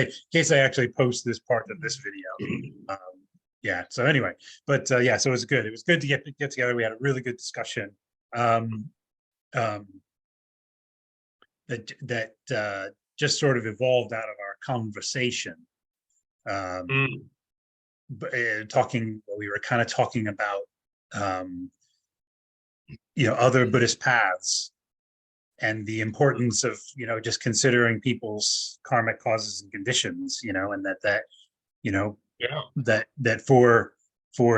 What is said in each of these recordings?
in case I actually post this part of this video. Yeah. So anyway, but yeah, so it was good. It was good to get together. We had a really good discussion. That just sort of evolved out of our conversation. We were kind of talking about other Buddhist paths and the importance of just considering people's karmic causes and conditions, and that for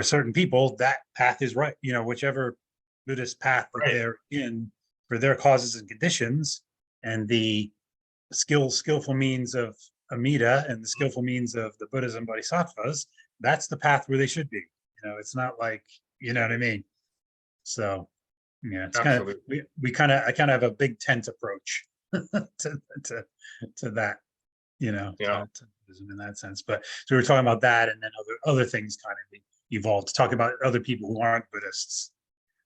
certain people that path is right, whichever Buddhist path that they're in for their causes and conditions, and the skillful means of Amida and the skillful means of the Buddhas and Bodhisattvas, that's the path where they should be. It's not like, you know what I mean? So yeah, it's kind of I kind of have a big tent approach to that, to Buddhism in that sense. But so we were talking about that, and then other things kind of evolved to talk about other people who aren't Buddhists,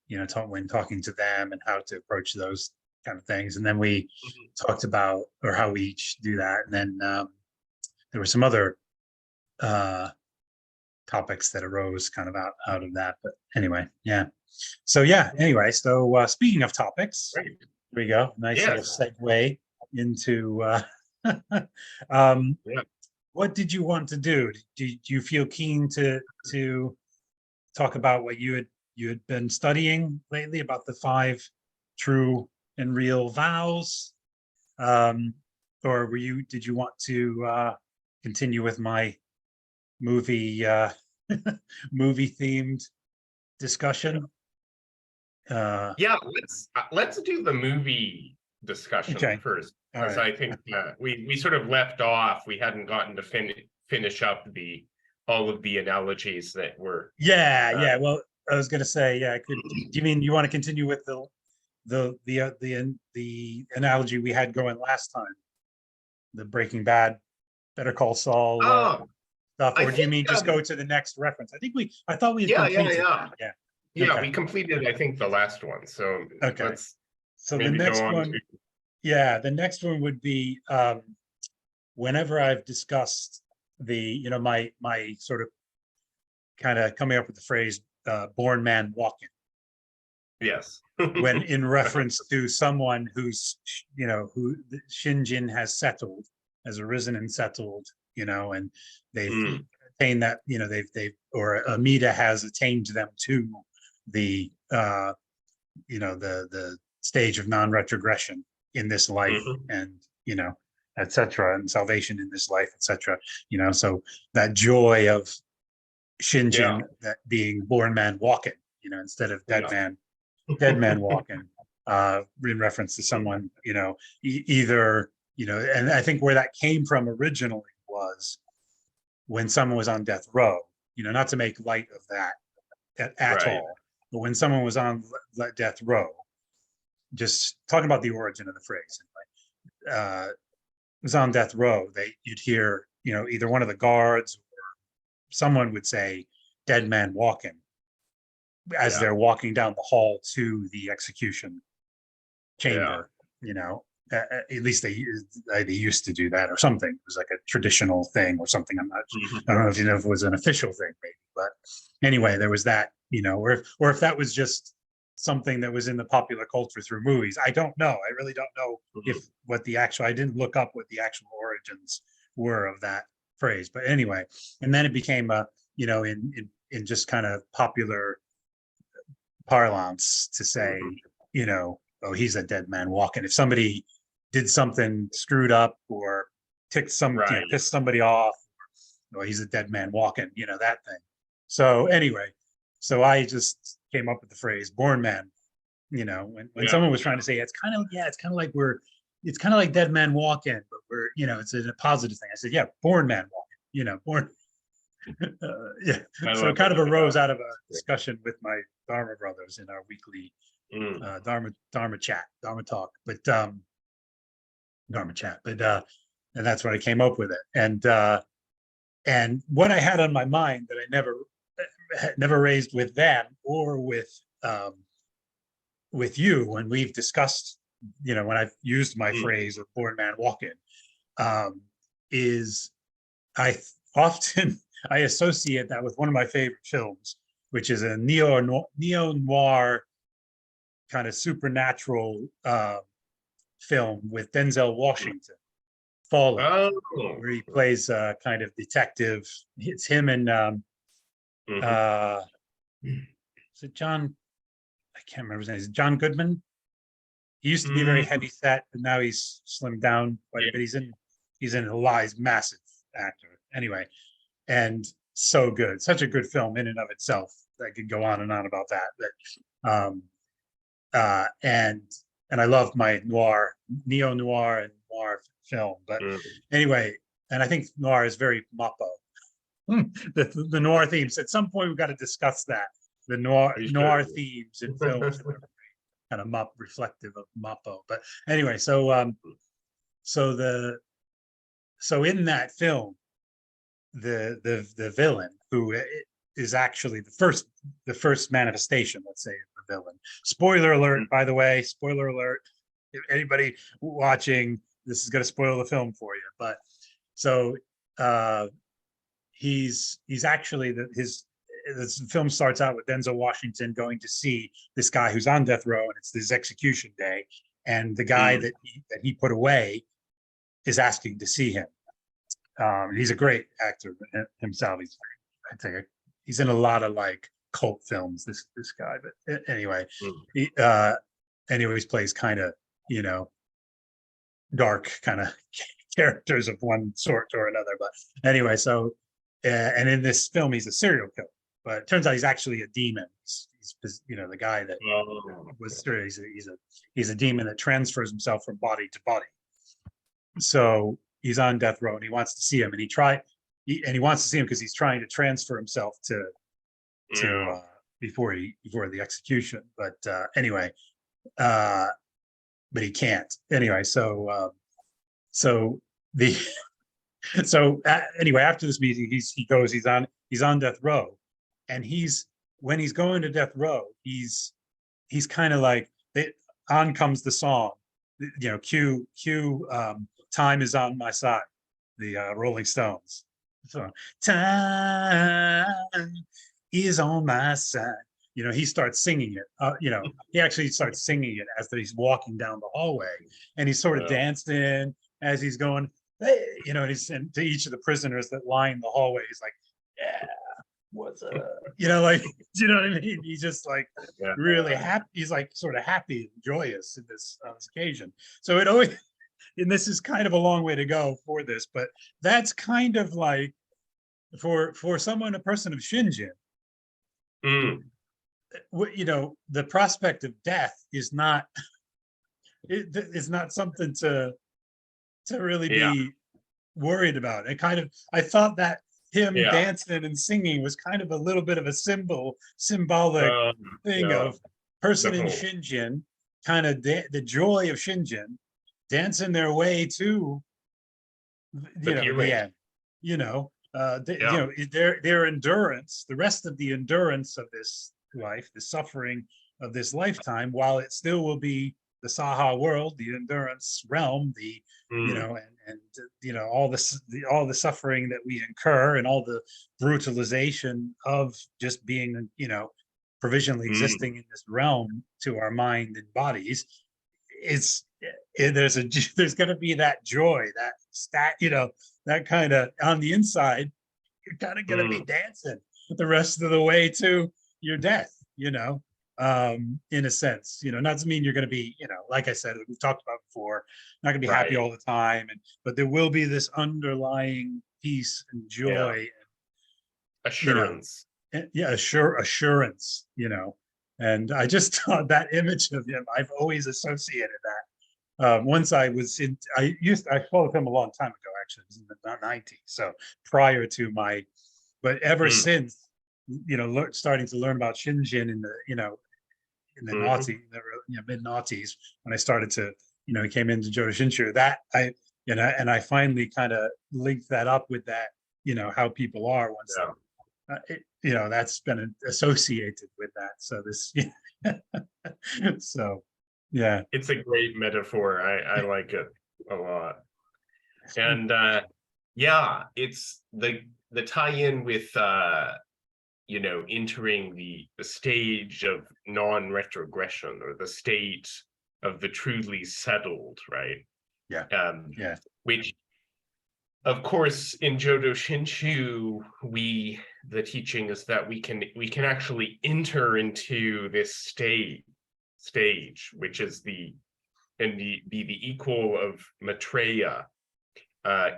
when talking to them and how to approach those kind of things. And then we talked about, or how we each do that. And then there were some other topics that arose kind of out of that. But anyway, yeah. So yeah, anyway, so speaking of topics, here we go. Nice little segue into what did you want to do? Do you feel keen to talk about what you had been studying lately about the 5 true and real vows, or did you want to continue with my movie themed discussion? Let's do the movie discussion first, because I think we sort of left off. We hadn't gotten to finish up all of the analogies that were. Well, I was going to say, do you mean you want to continue with the analogy we had going last time, the Breaking Bad, Better Call Saul stuff, or do you mean just go to the next reference? I thought we had completed that. We completed, I think, the last one. So so the next one, the next one would be whenever I've discussed the my sort of kind of coming up with the phrase born man walking. Yes. When in reference to someone who's who Shinjin has arisen and settled, and they've attained that, they've or Amida has attained them to the the stage of non-retrogression in this life, and etc., and salvation in this life, etc. So that joy of Shinjin, that being born man walking, instead of dead man walking, in reference to someone, either, and I think where that came from originally was when someone was on death row, not to make light of that at all, but when someone was on death row, just talking about the origin of the phrase, was on death row, you'd hear, either one of the guards or someone would say, "Dead man walking," as they're walking down the hall to the execution chamber. At least they used to do that, or something. It was like a traditional thing or something. I don't know if if it was an official thing, maybe, but anyway, there was that, or if that was just something that was in the popular culture through movies. I don't know. I really don't know I didn't look up what the actual origins were of that phrase. But anyway, and then it became in just kind of popular parlance to say, oh, he's a dead man walking. If somebody did something screwed up or pissed somebody off, or he's a dead man walking, that thing. So anyway, so I just came up with the phrase born man, when someone was trying to say, it's kind of like dead man walking, but we're, it's a positive thing. I said, born man walking, born. So it kind of arose out of a discussion with my Dharma brothers in our weekly Dharma chat, Dharma talk, but Dharma chat, but and that's when I came up with it. And what I had on my mind that I never raised with them or with you when we've discussed, when I've used my phrase of born man walking, is I often I associate that with one of my favorite films, which is a neo-noir kind of supernatural film with Denzel Washington, Fallen, Oh, where he plays kind of detective. It's him and is it John? I can't remember his name. Is it John Goodman? He used to be very heavy set, but now he's slimmed down quite a bit. He's in a lot. He's a massive actor. Anyway, and so good. Such a good film in and of itself. I could go on and on about that. But and I love my neo-noir and noir film. But anyway, and I think noir is very Mappo. The noir themes. At some point, we've got to discuss that. The noir themes in films kind of reflective of Mappo. But anyway, so in that film, the villain, who is actually the first manifestation, let's say, of the villain. Spoiler alert, by the way, spoiler alert. If anybody watching, this is going to spoil the film for you. But so he's actually this film starts out with Denzel Washington going to see this guy who's on death row, and it's his execution day, and the guy that he put away is asking to see him. He's a great actor himself. I think he's in a lot of like cult films. This guy, but anyway, he plays kind of dark kind of characters of one sort or another. But anyway, so and in this film, he's a serial killer. But it turns out he's actually a demon. He's the guy that was he's a demon that transfers himself from body to body. So he's on death row and he wants to see him, and he wants to see him because he's trying to transfer himself to before the execution. But anyway, but he can't. Anyway, so anyway, after this meeting, he's on death row. And when he's going to death row, he's kind of like, on comes the song, cue Time Is On My Side, the Rolling Stones. So time is on my side. He starts singing it. He actually starts singing it as he's walking down the hallway, and he's sort of dancing as he's going. Hey, and he's to each of the prisoners that line the hallway. He's like, yeah. What's up? Like, do you know what I mean? He's just like really happy. He's like sort of happy and joyous on this occasion. So it always, and this is kind of a long way to go for this, but that's kind of like for a person of Shinjin, the prospect of death is not something to really be worried about. It kind of, I thought that him dancing and singing was kind of a little bit of a symbolic thing of person in Shinjin, kind of the joy of Shinjin, dancing their way to the end. Their endurance, the rest of the endurance of this life, the suffering of this lifetime, while it still will be the Saha world, the endurance realm, all the suffering that we incur and all the brutalization of just being, provisionally existing in this realm to our mind and bodies. There's going to be that joy, that kind of on the inside. You're kind of going to be dancing the rest of the way to your death, in a sense, not to mean you're going to be, like I said, we've talked about before, not going to be happy all the time, but there will be this underlying peace and joy, and assurance. Assurance, and I just thought that image of him, I've always associated that. Once I followed him a long time ago, actually, it was in the 90s, so prior to but ever since, starting to learn about Shinjin in the mid noughties, when I started to, came into Jodo Shinshu, that I finally kind of linked that up with that, how people are once, that's been associated with that. So this, so yeah, it's a great metaphor. I like it a lot. And Yeah, it's the tie-in with entering the stage of non-retrogression, or the state of the truly settled, right? Yeah. Yeah. Which, of course, in Jodo Shinshu, the teaching is that we can actually enter into this stage, which is be the equal of Maitreya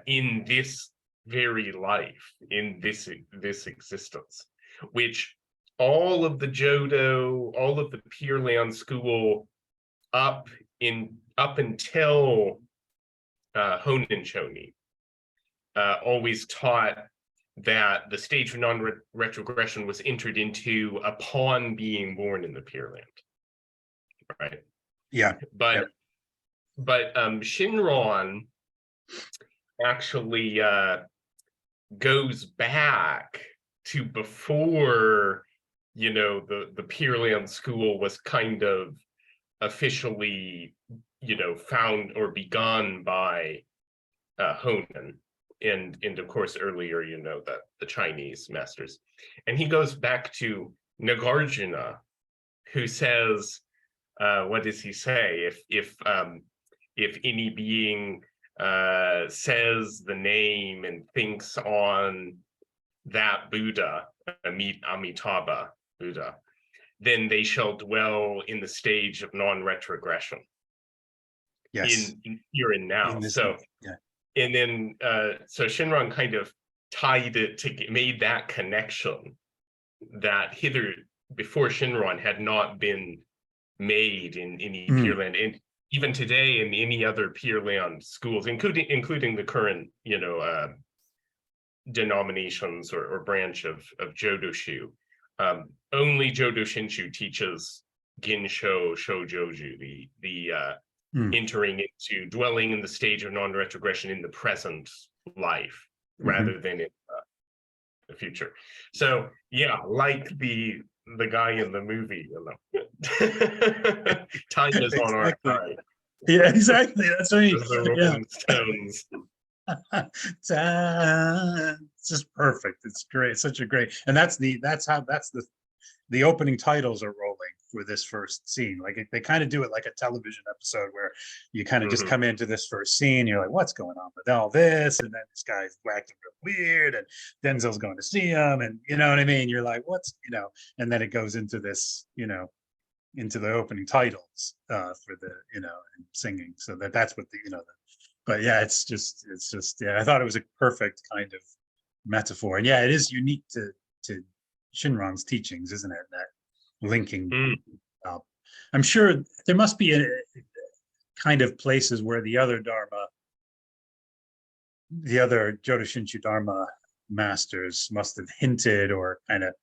in this very life, in this existence, which all of the Jodo, all of the Pure Land school up until Honen Shonin always taught that the stage of non-retrogression was entered into upon being born in the Pure Land, right? Yeah. But Shinron actually goes back to before the Pure Land school was kind of officially found or begun by Honen, and of course earlier the Chinese masters. And he goes back to Nagarjuna, who says, what does he say? If any being says the name and thinks on that Buddha, Amitabha Buddha, then they shall dwell in the stage of non-retrogression. Yes. In here and now. So yeah. And then so Shinron kind of made that connection that before Shinron had not been made in any Pure Land, and even today in any other Pure Land schools, including the current denominations or branch of Jodoshu. Only Jodo Shinshu teaches Ginsho Shoujoju, the entering into dwelling in the stage of non-retrogression in the present life rather than in the future. So yeah, like the guy in the movie, time is on our side. Yeah, exactly. That's right. The Rolling Stones. It's just perfect. It's great. Such a great, and that's the opening titles are rolling for this first scene. Like they kind of do it like a television episode where you kind of just come into this first scene. You're like, what's going on with all this? And then this guy's acting real weird, and Denzel's going to see him, and you know what I mean? You're like, and then it goes into this, into the opening titles for the, and singing. So that's what but yeah, it's just yeah, I thought it was a perfect kind of metaphor. And yeah, it is unique to Shinron's teachings, isn't it? That linking. I'm sure there must be a kind of places where the other Dharma, the other Jodo Shinshu Dharma masters must have hinted or kind of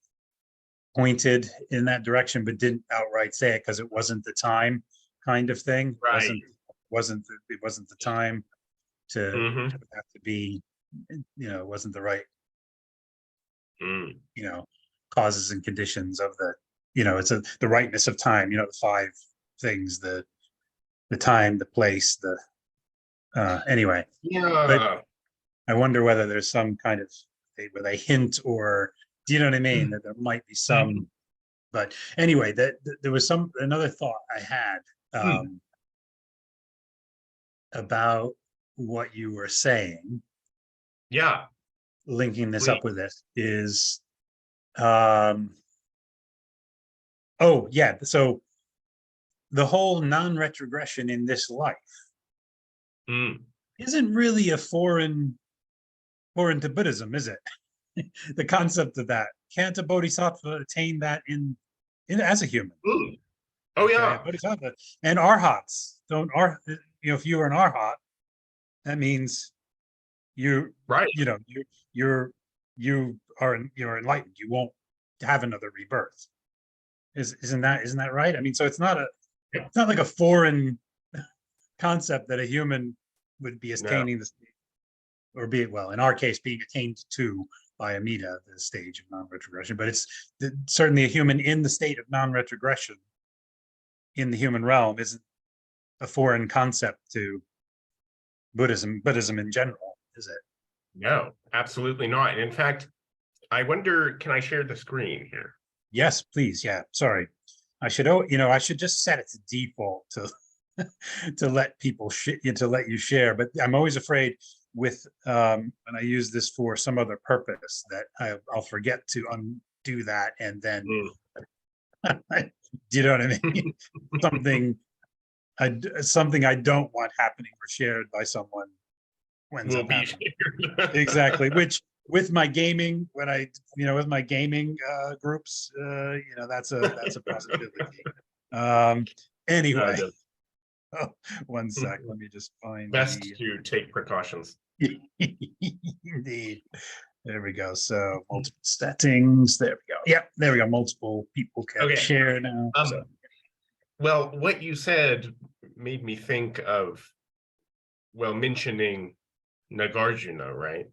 pointed in that direction, but didn't outright say it because it wasn't the time, kind of thing. Right. It wasn't the time to have to be, it wasn't the right, causes and conditions of the, it's the rightness of time, the 5 things, the time, the place, anyway. Yeah. But I wonder whether there's some kind of, where they hint, or do you know what I mean? That there might be some, but anyway, there was another thought I had about what you were saying. Yeah. Linking this up with this is, oh yeah, so the whole non-retrogression in this life isn't really a foreign to Buddhism, is it? The concept of that. Can't a bodhisattva attain that in as a human? Oh yeah. Bodhisattva and arhats don't if you are an arhat, that means you're you're enlightened. You won't have another rebirth. Isn't that right? I mean, so it's not like a foreign concept that a human would be attaining the state, or in our case, being attained to by Amida, the stage of non-retrogression. But it's certainly a human in the state of non-retrogression in the human realm isn't a foreign concept to Buddhism in general, is it? No, absolutely not. And in fact, I wonder, can I share the screen here? Yes, please. Yeah, sorry. I should, I should just set it to default to to let people to let you share. But I'm always afraid with when I use this for some other purpose that I'll forget to undo that, and then do you know what I mean? Something something I don't want happening or shared by someone ends Will up be happening. shared. Exactly. Which with my gaming, when I with my gaming groups, that's a possibility. Anyway, No. oh, one sec. Let me just find Best to take precautions. the indeed. There we go. So multiple settings. There we go. Yep, there we go. Multiple people can Okay. share now. So Well, what you said made me think of, well, mentioning Nagarjuna, right?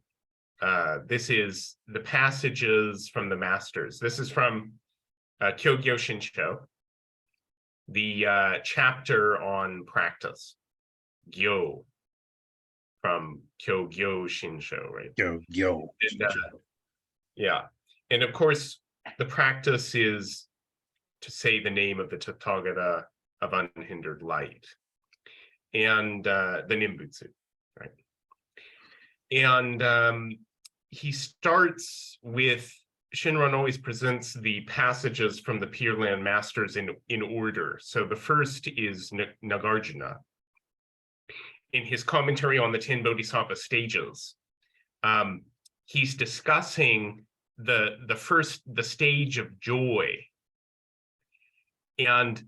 This is the passages from the masters. This is from Kyogyo Shinsho, the chapter on practice, Gyo, from Kyogyo Shinsho, right? yo. And, yeah. And of course, the practice is to say the name of the Tathagata of unhindered light, and the Nimbutsu, right? And he starts with, Shinran always presents the passages from the Pure Land Masters in order. So the first is Nagarjuna. In his commentary on the 10 Bodhisattva stages, he's discussing the stage of joy. And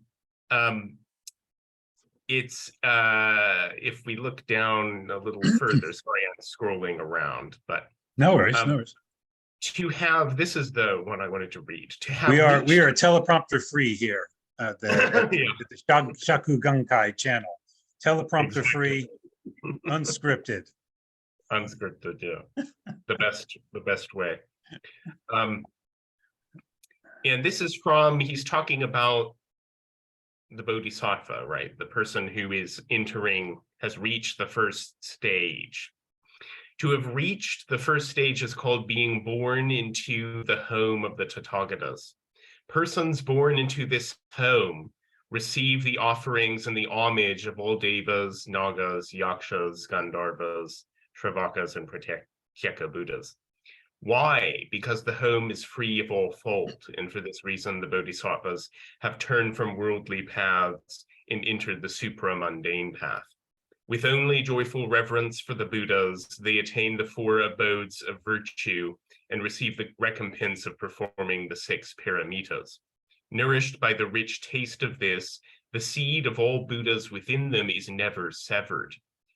it's if we look down a little further, sorry, I'm scrolling around, but No worries, no worries. to have, this is the one I wanted to read. To have we are teleprompter free here at the Shaku Gankai channel. Teleprompter free, unscripted. Unscripted, yeah. the best way. And this is from, he's talking about the Bodhisattva, right? The person who is entering, has reached the first stage. To have reached the first stage is called being born into the home of the Tathagatas. Persons born into this home receive the offerings and the homage of all devas, nagas, yakshas, gandharvas, shravakas, and pratyeka Buddhas. Why? Because the home is free of all fault, and for this reason the Bodhisattvas have turned from worldly paths and entered the supra-mundane path. With only joyful reverence for the Buddhas, they attain the 4 abodes of virtue and receive the recompense of performing the 6 paramitas. Nourished by the rich taste of this, the seed of all Buddhas within them is never severed.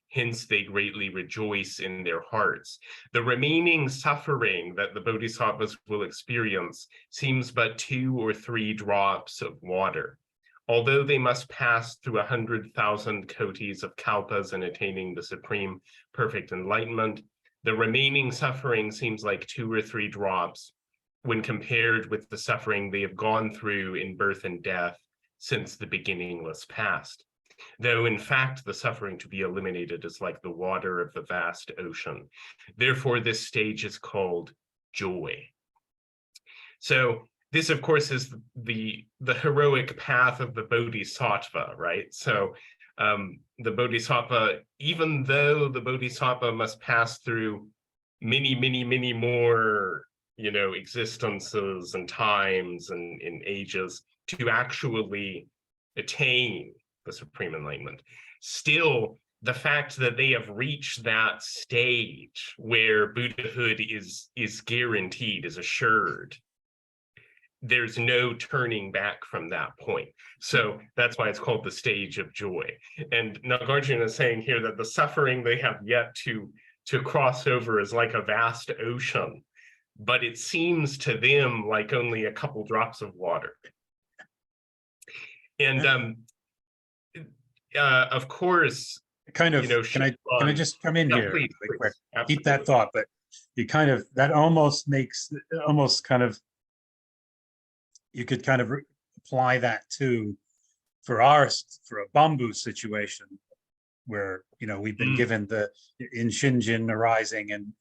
Hence, they greatly rejoice in their hearts. The remaining suffering that the Bodhisattvas will experience seems but 2 or 3 drops of water. Although they must pass through 100,000 kotis of kalpas in attaining the supreme perfect enlightenment, the remaining suffering seems like 2 or 3 drops when compared with the suffering they have gone through in birth and death since the beginningless past. Though in fact the suffering to be eliminated is like the water of the vast ocean. Therefore, this stage is called joy. So this, of course, is the heroic path of the Bodhisattva, right? So the Bodhisattva, even though the Bodhisattva must pass through many more, existences and times and ages to actually attain the supreme enlightenment, still the fact that they have reached that stage where Buddhahood is guaranteed, is assured, there's no turning back from that point. So that's why it's called the stage of joy. And Nagarjuna is saying here that the suffering they have yet to cross over is like a vast ocean, but it seems to them like only a couple drops of water. And of course, kind of, can I just come in here? Please, quick? Keep that thought, but you kind of, that almost makes, you could kind of apply that to for a bamboo situation. where, you know, we've been given in Shinjin arising and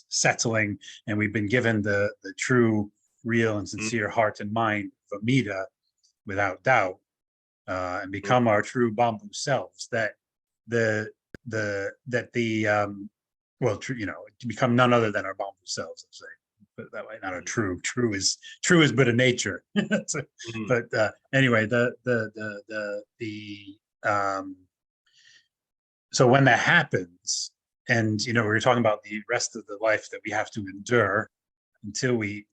settling, and we've been given the true, real, and sincere heart and mind of Amida, without doubt, and become our true bamboo selves. That well, true, you know, to become none other than our bamboo selves. I'm saying, put it that way. Not a true. True is but a nature. So, but anyway, so when that happens, and you know, we were talking about the rest of the life that we have to endure until we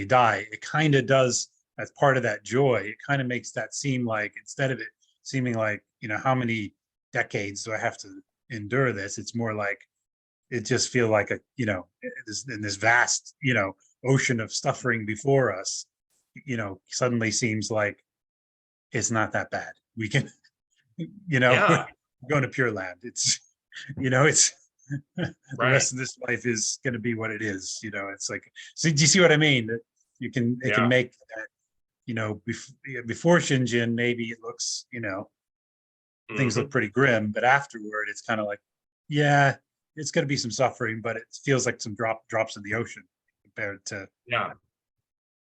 die, it kind of does, as part of that joy, it kind of makes that seem like, instead of it seeming like, you know, how many decades do I have to endure this, it's more like, it just feel like a, you know, in this vast, you know, ocean of suffering before us, you know, suddenly seems like it's not that bad. We can, you know, Yeah. going to Pure Land. It's, you know, it's the Right. rest of this life is going to be what it is. You know, it's like, so do you see what I mean? That you can, it can make that, you know, before Shinjin, maybe it looks, you know, things look pretty grim, but afterward, it's kind of like, yeah, it's going to be some suffering, but it feels like some drops in the ocean compared to. Yeah.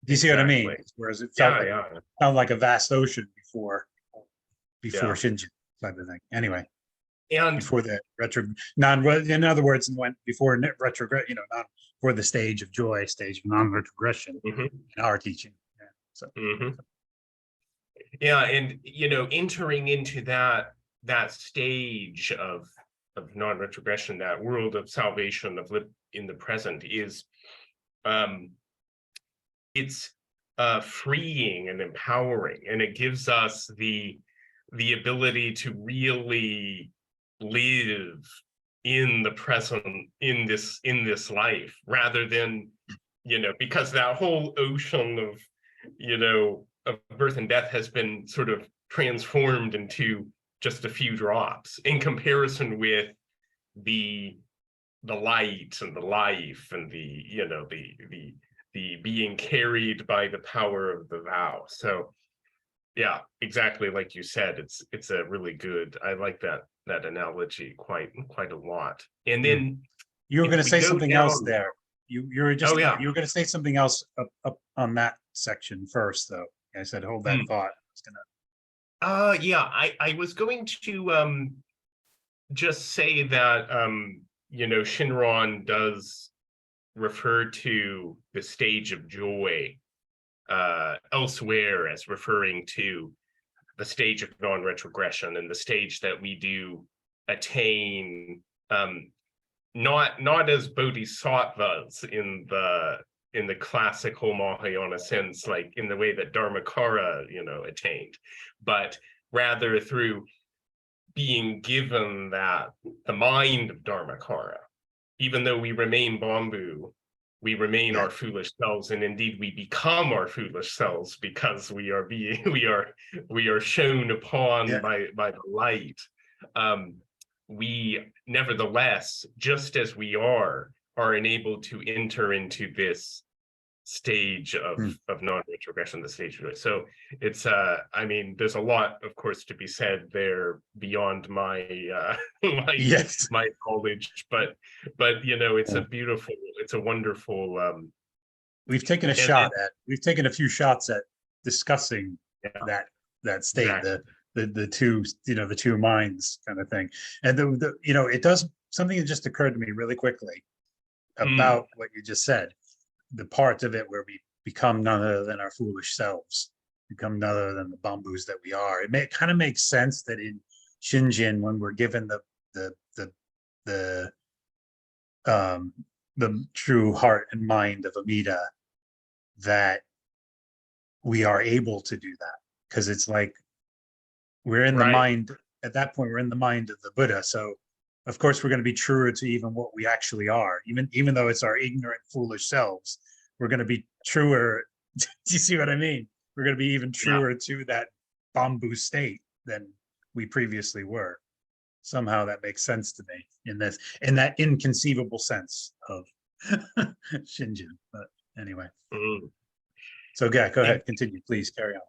Do you see what I mean? Whereas it felt like a vast ocean before Shinjin type of thing. Anyway, and before the in other words, went before retrograde, you know, not for the stage of joy, stage of non-retrogression in our teaching. Yeah. So. Yeah, and you know, entering into that stage of non-retrogression, that world of salvation, of live in the present, is it's freeing and empowering, and it gives us the ability to really live in the present, in this life, rather than, you know, because that whole ocean of, you know, of birth and death has been sort of transformed into just a few drops in comparison with the light and the life and the, you know, the being carried by the power of the vow. So yeah, exactly like you said, it's a really good, I like that analogy quite a lot. And then you were going to say something else there. You were just, you were going to say something else up on that section first, though. I said, hold that thought. I was gonna. I was going to just say that you know, Shinron does refer to the stage of joy elsewhere as referring to the stage of non-retrogression, and the stage that we do attain, not as bodhisattvas in the classical Mahayana sense, like in the way that Dharmakara, you know, attained, but rather through being given the mind of Dharmakara. Even though we remain bamboo, we remain our foolish selves, and indeed we become our foolish selves because we are shown upon by the light. We nevertheless, just as we are enabled to enter into this stage of non-retrogression, the stage of it. So it's I mean, there's a lot, of course, to be said there beyond my my knowledge, but you know, it's a beautiful, it's a wonderful we've taken a few shots at discussing that state, the two, you know, the two minds kind of thing. And the you know, it does, something that just occurred to me really quickly about what you just said, the part of it where we become none other than our foolish selves, become none other than the bamboos that we are. It kind of makes sense that in Shinjin, when we're given the true heart and mind of Amida, that we are able to do that, because it's like we're in the mind at that point, we're in the mind of the Buddha. So of course we're going to be truer to even what we actually are, even though it's our ignorant, foolish selves. We're going to be truer. Do you see what I mean? We're going to be even truer to that bamboo state than we previously were. Somehow that makes sense to me in that inconceivable sense of Shinjin. But anyway, so go ahead, continue, please, carry on.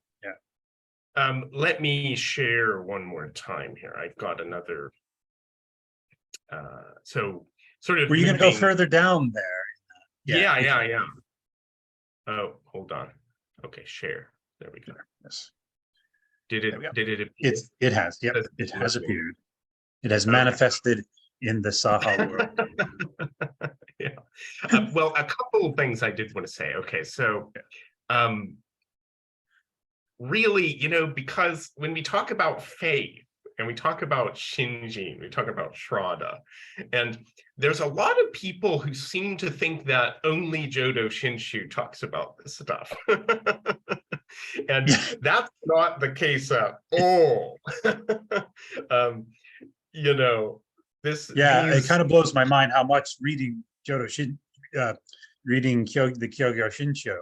Let me share one more time here. I've got another so sort of Were you going to go moving- further down there? Yeah. Oh, hold on. Okay, share. There we go. Yes. Did There we go. it appear? It has. Yep. That's It has listening. appeared. It has Okay. manifested in the Saha world. Yeah. Well, a couple of things I did want to say. Okay, so really, because when we talk about faith and we talk about Shinjin, we talk about Shraddha, and there's a lot of people who seem to think that only Jodo Shinshu talks about this stuff. And that's not the case at all. It kind of blows my mind how much reading Jodo Shin, reading the Kyogyo Shinsho,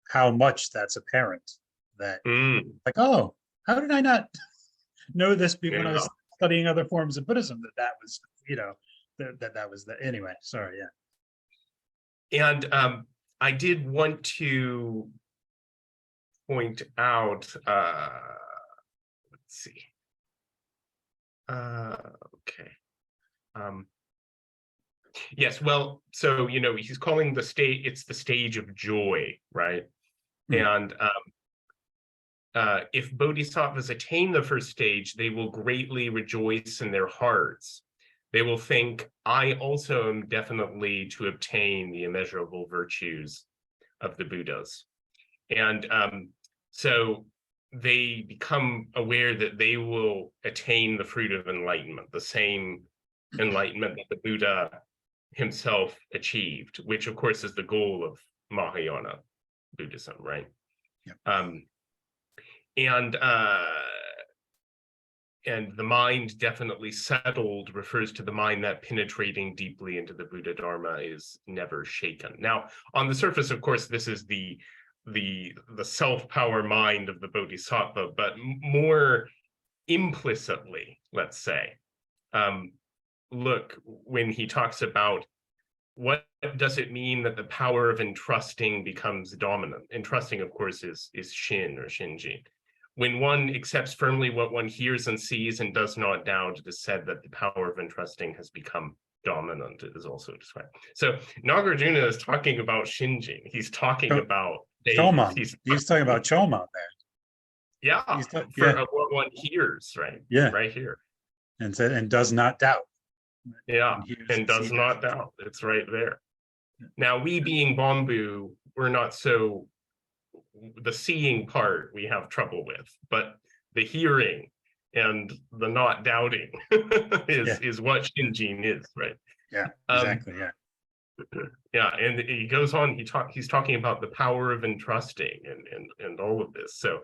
how much that's apparent. That like, oh, how did I not know this when I was studying other forms of Buddhism? That was, that was the anyway. Sorry, yeah. And I did want to point out. Let's see. Okay. Yes, well, so he's calling the state, it's the stage of joy, right? And if bodhisattvas attain the first stage, they will greatly rejoice in their hearts. They will think, I also am definitely to obtain the immeasurable virtues of the Buddhas. And so they become aware that they will attain the fruit of enlightenment, the same enlightenment that the Buddha himself achieved, which of course is the goal of Mahayana Buddhism, right? Yep. And the mind definitely settled refers to the mind that penetrating deeply into the Buddha Dharma is never shaken. Now, on the surface, of course, this is the self-power mind of the bodhisattva, but more implicitly, let's say, look, when he talks about what does it mean that the power of entrusting becomes dominant? Entrusting, of course, is Shin or Shinjin. When one accepts firmly what one hears and sees and does not doubt, it is said that the power of entrusting has become dominant, it is also described. So Nagarjuna is talking about Shinjin. He's talking about Choman. He's talking about Choman there. Yeah, what one hears, right? Yeah. Right here. And said, and does not doubt. Yeah, and does not doubt. It's right there. Now, we being Bambu, we're not so, the seeing part we have trouble with, but the hearing and the not doubting is what Shinjin is, right? Yeah, exactly, Yeah, and he goes on, he's talking about the power of entrusting and all of this. So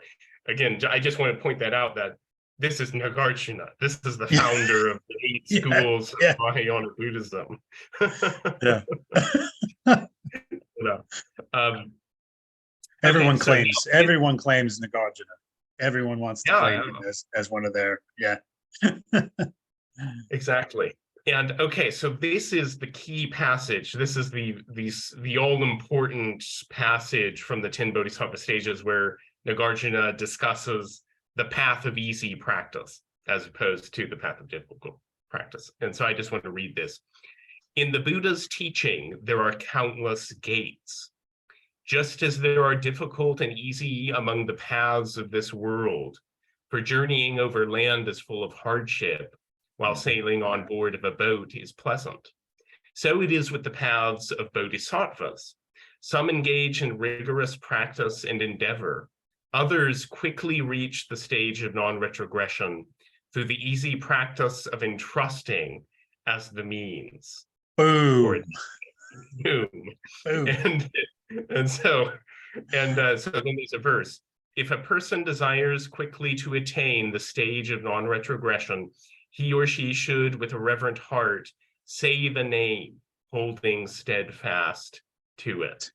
again, I just want to point that out, that this is Nagarjuna. This is the founder of the 8 schools of Mahayana Buddhism. Everyone claims Nagarjuna. Everyone wants to claim him as one of their, Exactly. And okay, so this is the key passage. This is the all-important passage from the 10 Bodhisattva stages, where Nagarjuna discusses the path of easy practice as opposed to the path of difficult practice. And so I just want to read this. In the Buddha's teaching, there are countless gates. Just as there are difficult and easy among the paths of this world, for journeying over land is full of hardship, while sailing on board of a boat is pleasant. So it is with the paths of bodhisattvas. Some engage in rigorous practice and endeavor. Others quickly reach the stage of non-retrogression through the easy practice of entrusting as the means. Boom. Boom. And so then there's a verse. If a person desires quickly to attain the stage of non-retrogression, he or she should, with a reverent heart, say the name, holding steadfast to it.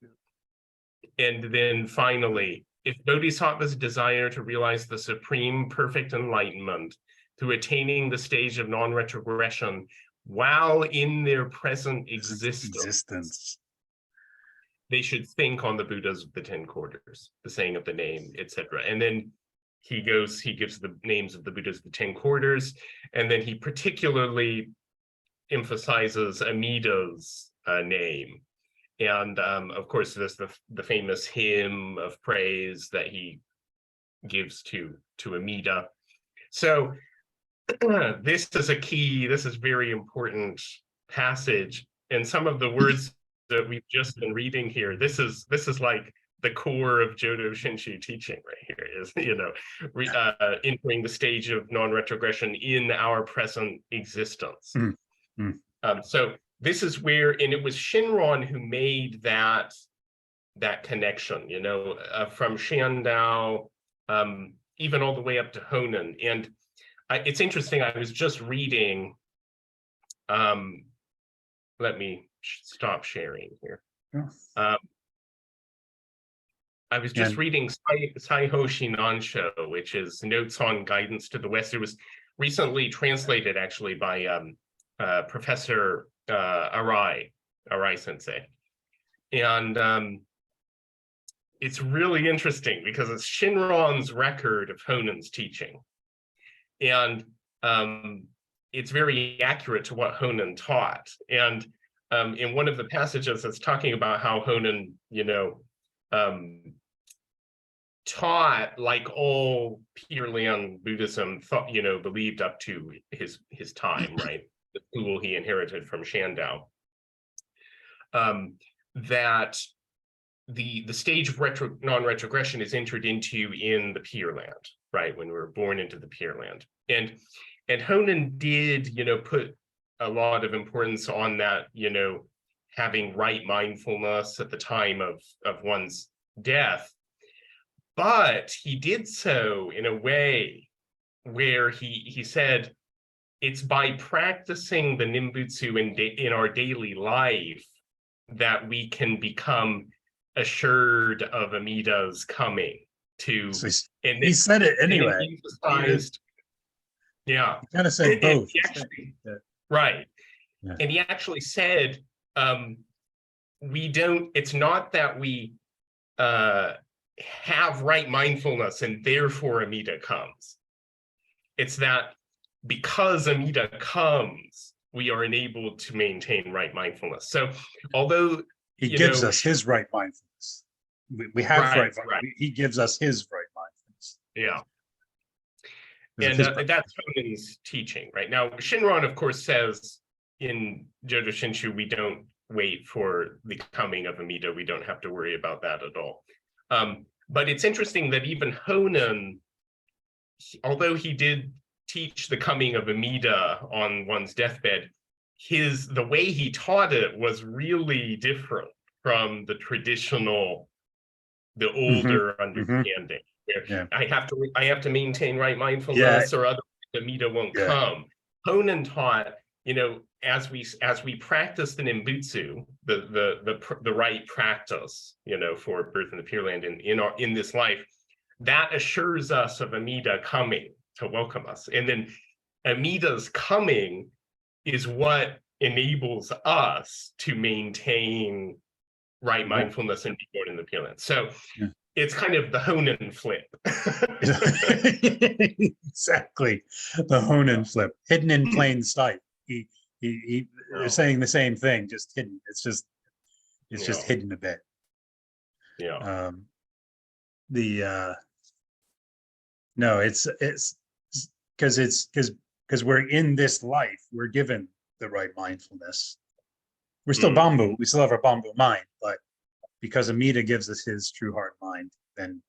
And then finally, if bodhisattvas desire to realize the supreme perfect enlightenment through attaining the stage of non-retrogression while in their present existence, they should think on the Buddhas of the 10 quarters, the saying of the name, etc. And then he gives the names of the Buddhas of the 10 quarters, and then he particularly emphasizes Amida's name. And of course, there's the famous hymn of praise that he gives to Amida. So this is very important passage. And some of the words that we've just been reading here, this is like the core of Jodo Shinshu teaching right here, is, entering the stage of non-retrogression in our present existence. So this is where, and it was Shinron who made that connection, from Shandao, even all the way up to Honan. And it's interesting, I was just reading, let me stop sharing here. I was just reading Saiho Shinansho, which is Notes on Guidance to the West. It was recently translated, actually, by Professor Arai Sensei. And it's really interesting because it's Shinron's record of Honen's teaching. And it's very accurate to what Honan taught. And in one of the passages, it's talking about how Honan, taught, like all Pure Land Buddhism thought, believed up to his time, right? The school he inherited from Shandao. That the stage of non-retrogression is entered into in the Pure Land, right? When we're born into the Pure Land. And Honan did, put a lot of importance on that, having right mindfulness at the time of one's death. But he did so in a way where he said, it's by practicing the Nimbutsu in our daily life that we can become assured of Amida's coming to. So he said it anyway. He emphasized, He kind of said both. Right. Yeah. And he actually said, it's not that we have right mindfulness and therefore Amida comes. It's that because Amida comes, we are enabled to maintain right mindfulness. So although he gives us his right mindfulness, we have right. He gives us his right mindfulness. Yeah. And that's Honen's teaching, right? Now, Shinron, of course, says in Jodo Shinshu, we don't wait for the coming of Amida. We don't have to worry about that at all. But it's interesting that even Honan, although he did teach the coming of Amida on one's deathbed, the way he taught it was really different from the traditional, the older understanding. I have to maintain right mindfulness, or otherwise Amida won't come. Honan taught, as we practice the Nimbutsu, the right practice, for birth in the Pure Land in this life, that assures us of Amida coming to welcome us. And then Amida's coming is what enables us to maintain right mindfulness and be born in the Pure Land. So it's kind of the Honan flip. Exactly, the Honan flip, hidden in plain sight. They're saying the same thing, just hidden. It's just hidden a bit. No, it's because we're in this life, we're given the right mindfulness. We're still Bambu, we still have our Bambu mind, but because Amida gives us his true heart mind, then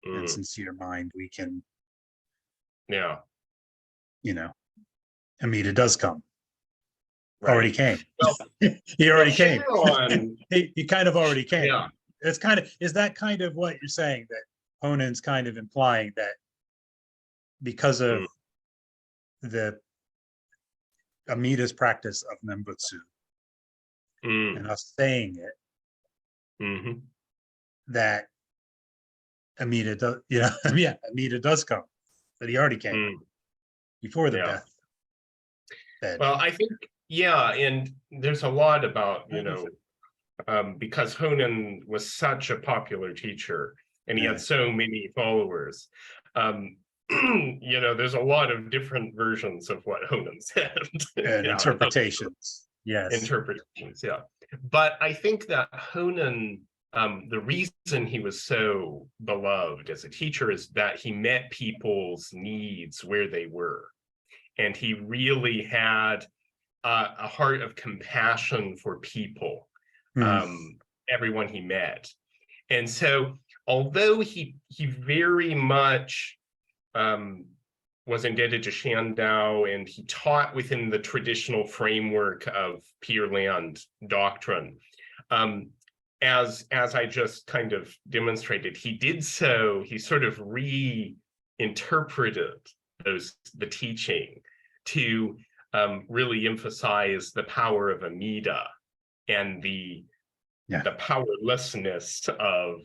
and sincere mind, we can, Amida does come. Right. Already came. Well, he already came. He kind of already came. Yeah. Is that kind of what you're saying, that Honen's kind of implying that because of the Amida's practice of Nembutsu and us saying it, that Amida does, Amida does come, but he already came before the death. Well, I think, and there's a lot about, because Honan was such a popular teacher and he had so many followers, there's a lot of different versions of what Honan said. And interpretations. Yes. Interpretations, yeah. But I think that Honan, the reason he was so beloved as a teacher is that he met people's needs where they were. And he really had a heart of compassion for people, everyone he met. And so, although he very much was indebted to Shandao, and he taught within the traditional framework of Pure Land doctrine, as I just kind of demonstrated, he did so, he sort of reinterpreted the teaching to really emphasize the power of Amida and the powerlessness of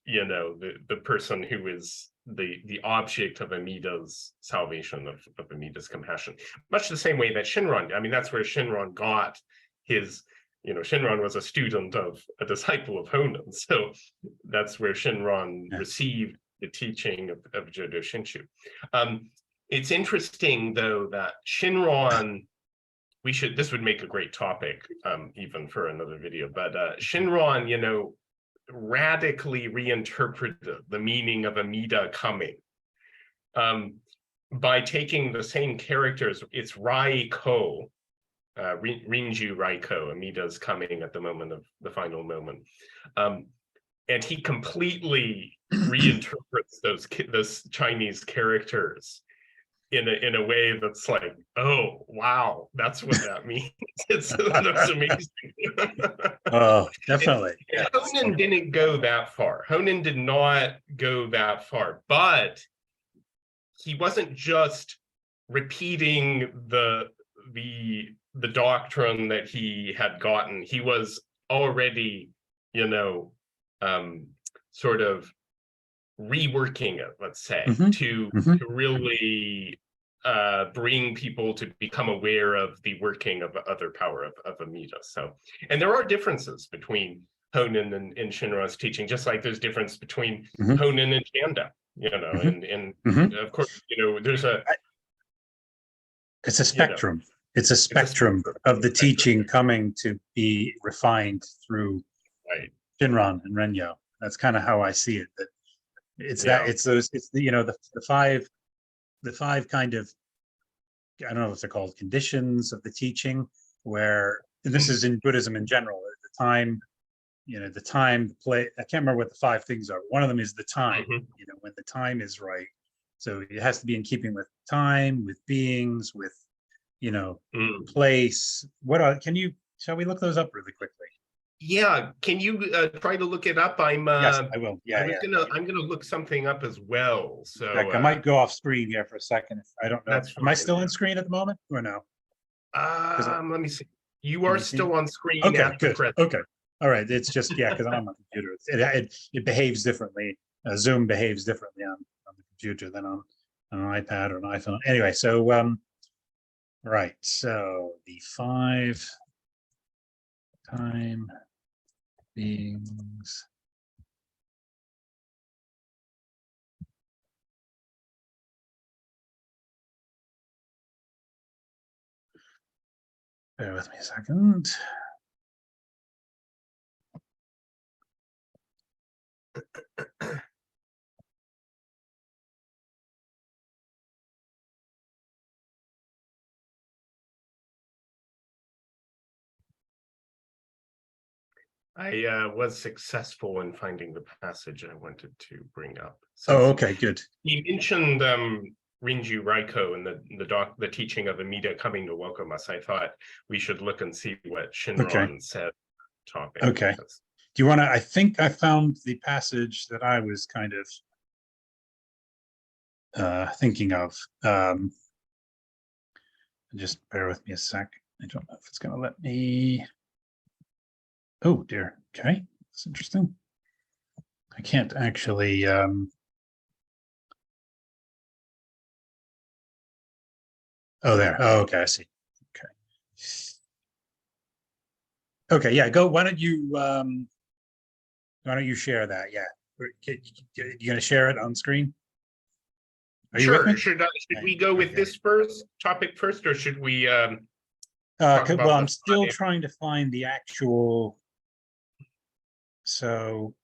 the person who is the object of Amida's salvation, of Amida's compassion. Much the same way that Shinran, I mean, that's where Shinran got his, Shinran was a student of a disciple of Honan. So that's where Shinran received the teaching of Jodo Shinshu. It's interesting, though, that Shinran, this would make a great topic, even for another video, but Shinran, radically reinterpreted the meaning of Amida coming by taking the same characters. It's Raiko, Rinju Raiko, Amida's coming at the moment of the final moment. And he completely reinterprets those Chinese characters in a way that's like, oh wow, that's what that means. That's amazing. Oh, definitely. And Honan didn't go that far. Honan did not go that far, but he wasn't just repeating the doctrine that he had gotten. He was already, sort of reworking it, let's say, to really bring people to become aware of the working of other power of Amida. So, and there are differences between Honan and Shinran's teaching, just like there's difference between Honan and Shanda, and of course, there's it's a spectrum. It's a spectrum of the teaching coming to be refined through Shinran and Renyo. That's kind of how I see it. That it's the five kind of, I don't know what they're called, conditions of the teaching, where, and this is in Buddhism in general, the time, the time, the place, I can't remember what the five things are. One of them is the time, when the time is right. So it has to be in keeping with time, with beings, with, place. Shall we look those up really quickly? Yeah, can you try to look it up? Yes, I will. Yeah, I'm gonna look something up as well. So I might go off screen here for a second. I don't know. Am I still on screen at the moment or no? Let me see. You are still on screen. Okay, good. Okay, all right. It's just because I'm on my computer. It behaves differently. Zoom behaves differently on the computer than on an iPad or an iPhone. Anyway, so right. So the 5 time beings. Bear with me a second. I was successful in finding the passage I wanted to bring up. So okay, good. You mentioned Rinju Raiko and the teaching of Amida coming to welcome us. I thought we should look and see what Shinran said. Topic. Okay. Do you want to? I think I found the passage that I was kind of thinking of. Just bear with me a sec. I don't know if it's going to let me. Oh dear. Okay, that's interesting. I can't actually. Oh, there. Oh, okay, I see. Okay. Okay, yeah. Go. Why don't you share that? Yeah. You going to share it on screen? Are you with me? Should we go with this topic first, or should we Well, about I'm the still Friday? trying to find the actual. So,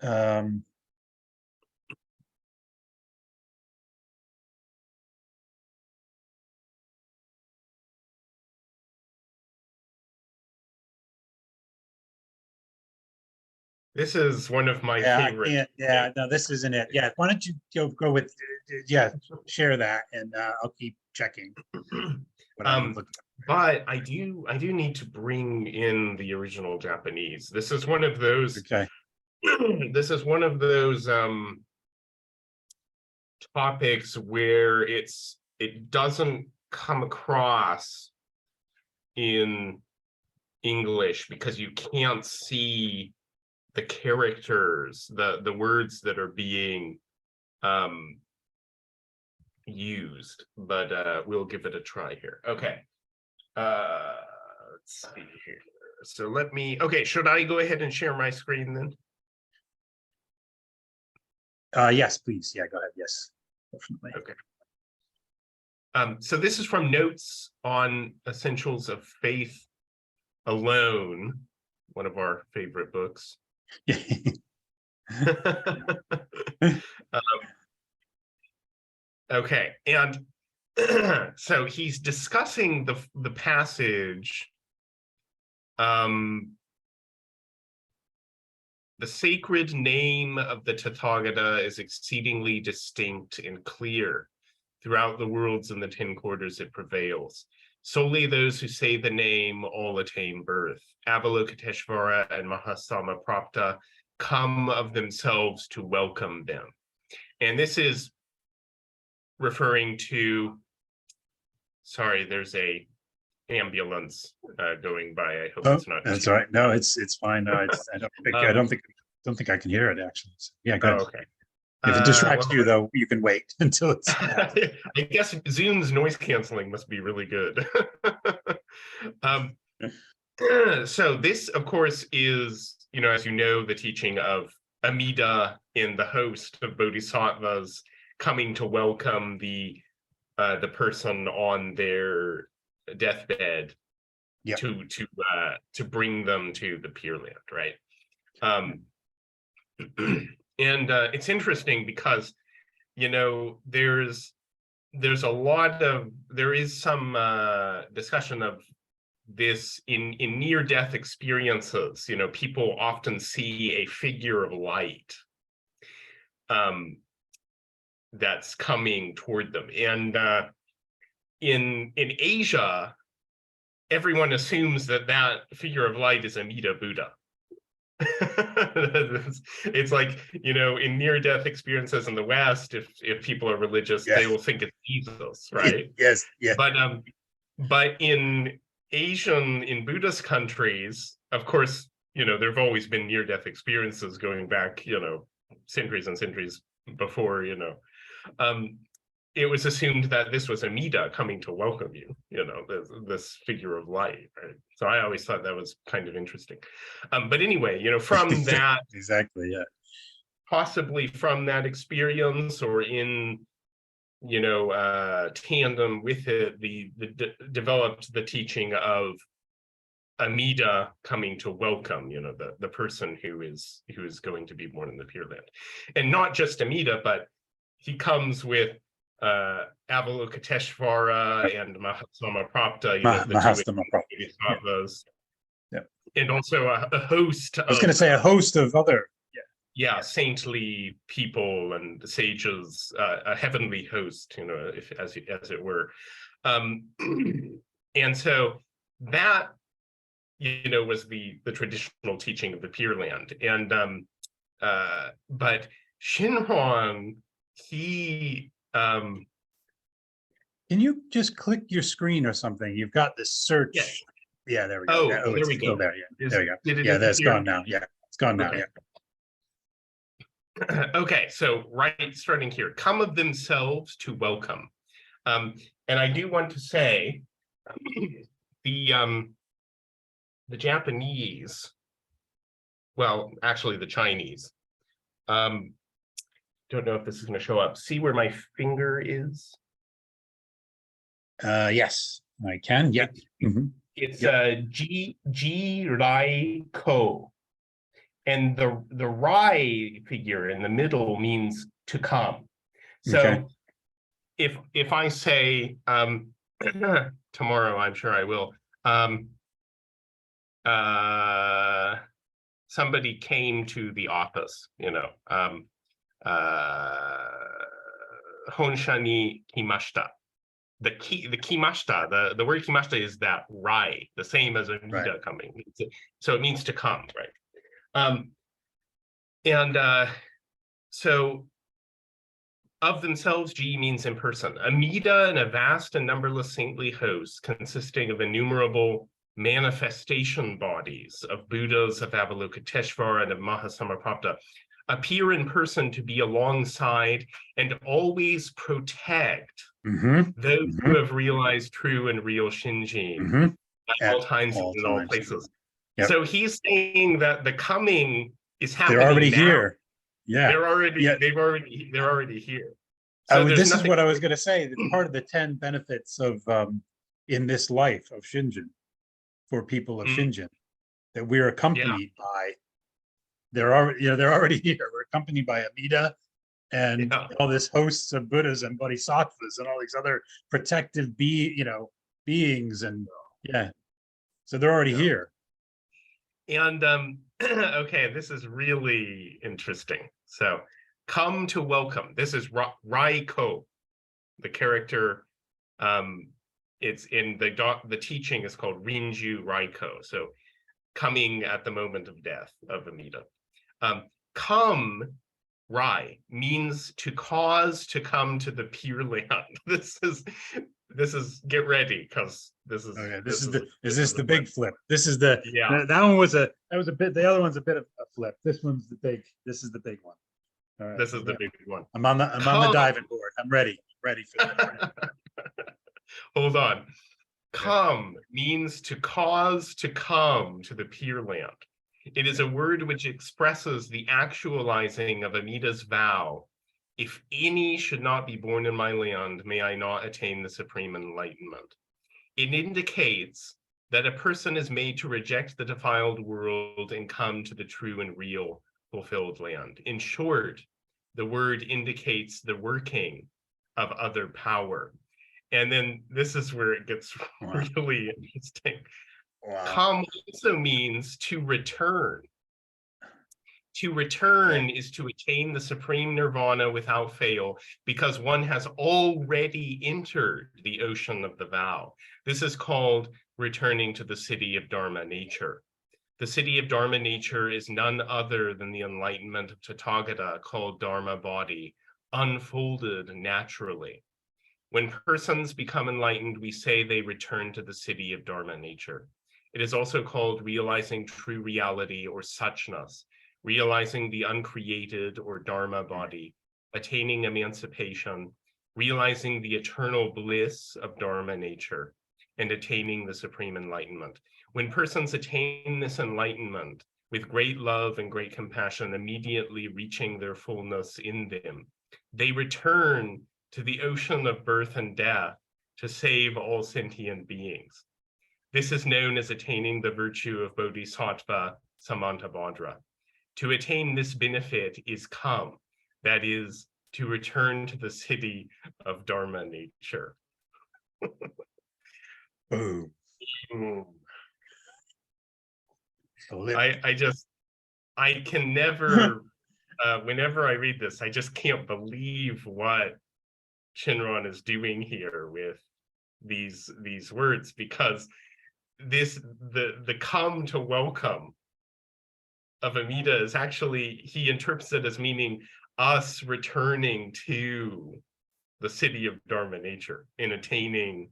um, This is one of my yeah, I favorite. can't. Yeah, no, this isn't it. Yeah, why don't you go with? Yeah, share that, and I'll keep checking what I'm looking. But I do need to bring in the original Japanese. This is one of those. Okay. This is one of those topics where it doesn't come across in English because you can't see the characters, the words that are being used, but we'll give it a try here. Okay. Let's see here. So okay, should I go ahead and share my screen then? Yes, please. Yeah, go ahead. Yes, definitely. Okay. So this is from Notes on Essentials of Faith Alone, one of our favorite books. Okay, and so he's discussing the passage. The sacred name of the Tathagata is exceedingly distinct and clear. Throughout the worlds and the 10 quarters it prevails. Solely those who say the name all attain birth. Avalokiteshvara and Mahasamaprapta come of themselves to welcome them. And this is referring to, sorry, there's a ambulance going by. I hope it's not. That's all right. No, it's fine. No, I don't think I can hear it actually. So, yeah, go ahead. Okay. If it distracts you, though, you can wait until it's. I guess Zoom's noise canceling must be really good. So this, of course, is, as you know, the teaching of Amida in the host of bodhisattvas coming to welcome the person on their deathbed, Yep. to bring them to the Pure Land, right? And it's interesting because, there is some discussion of this in near-death experiences. People often see a figure of light that's coming toward them, and in Asia, everyone assumes that figure of light is Amida Buddha. It's like, in near-death experiences in the West, if people are religious, they will think it's Jesus, right? Yes, yeah. But in Buddhist countries, of course, there have always been near-death experiences going back, centuries and centuries before, it was assumed that this was Amida coming to welcome you, this figure of light, right? So I always thought that was kind of interesting. But anyway, from that, exactly, yeah, possibly from that experience, or in tandem with it, developed the teaching of Amida coming to welcome, the person who is going to be born in the Pure Land, and not just Amida, but he comes with Avalokiteshvara and Mahasamaprapta, the two bodhisattvas, and also a host. I was going to say a host of other, saintly people and sages, a heavenly host, as it were, and so that was the traditional teaching of the Pure Land, and but Shinron, he can you just click your screen or something? You've got this search. Yeah, there we go. Oh, there we go. There, there we go. Yeah, that's gone now. Yeah, it's gone now. Okay. Yeah. Okay, so starting here, come of themselves to welcome. And I do want to say the Japanese, well, actually the Chinese, don't know if this is going to show up. See where my finger is? Yes, I can. Yeah. It's Yep. G Rai Ko. And the Rai figure in the middle means to come. Okay. So if I say tomorrow, I'm sure I will. Somebody came to the office, Honsha ni kimashita. The kimashita, the word kimashita is that Rai, the same as Amida Right. coming. So it means to come, right? So of themselves, G means in person. Amida and a vast and numberless saintly host consisting of innumerable manifestation bodies of Buddhas, of Avalokiteshvara, and of Mahasamaprapta appear in person to be alongside and always protect those who have realized true and real Shinjin at all times and in all places. Yep. So he's saying that the coming is happening. They're already now. Here. Yeah. They're already here. So this is what I was going to say. That part of the 10 benefits of in this life of Shinjin for people of Shinjin, that we're accompanied by. They're already here. We're accompanied by Amida and all this hosts of Buddhas and Bodhisattvas and all these other protective beings, and so they're already here. And okay, this is really interesting. So come to welcome. This is Raiko, the character. It's in the teaching is called Rinju Raiko. So coming at the moment of death of Amida. Come, Rai, means to cause to come to the Pure Land. This is get ready, because this is is this the big flip? This is the that one was a bit, the other one's a bit of a flip. This one's the big, this is the big one. All right, this is the big one. I'm on the diving board. I'm ready for that. Hold on. Come means to cause to come to the Pure Land. It is a word which expresses the actualizing of Amida's vow. If any should not be born in my land, may I not attain the supreme enlightenment. It indicates that a person is made to reject the defiled world and come to the true and real fulfilled land. In short, the word indicates the working of other power. And then this is where it gets really interesting. Come also means to return. To return is to attain the supreme nirvana without fail, because one has already entered the ocean of the vow. This is called returning to the city of Dharma nature. The city of Dharma nature is none other than the enlightenment of Tathagata, called Dharma body, unfolded naturally. When persons become enlightened, we say they return to the city of Dharma nature. It is also called realizing true reality or suchness, realizing the uncreated or Dharma body, attaining emancipation, realizing the eternal bliss of Dharma nature, and attaining the supreme enlightenment. When persons attain this enlightenment with great love and great compassion, immediately reaching their fullness in them, they return to the ocean of birth and death to save all sentient beings. This is known as attaining the virtue of Bodhisattva Samantabhadra. To attain this benefit is come, that is, to return to the city of Dharma nature. Boom. I can never, whenever I read this, I just can't believe what Shinran is doing here with these words, because the come to welcome of Amida is actually, he interprets it as meaning us returning to the city of Dharma nature and attaining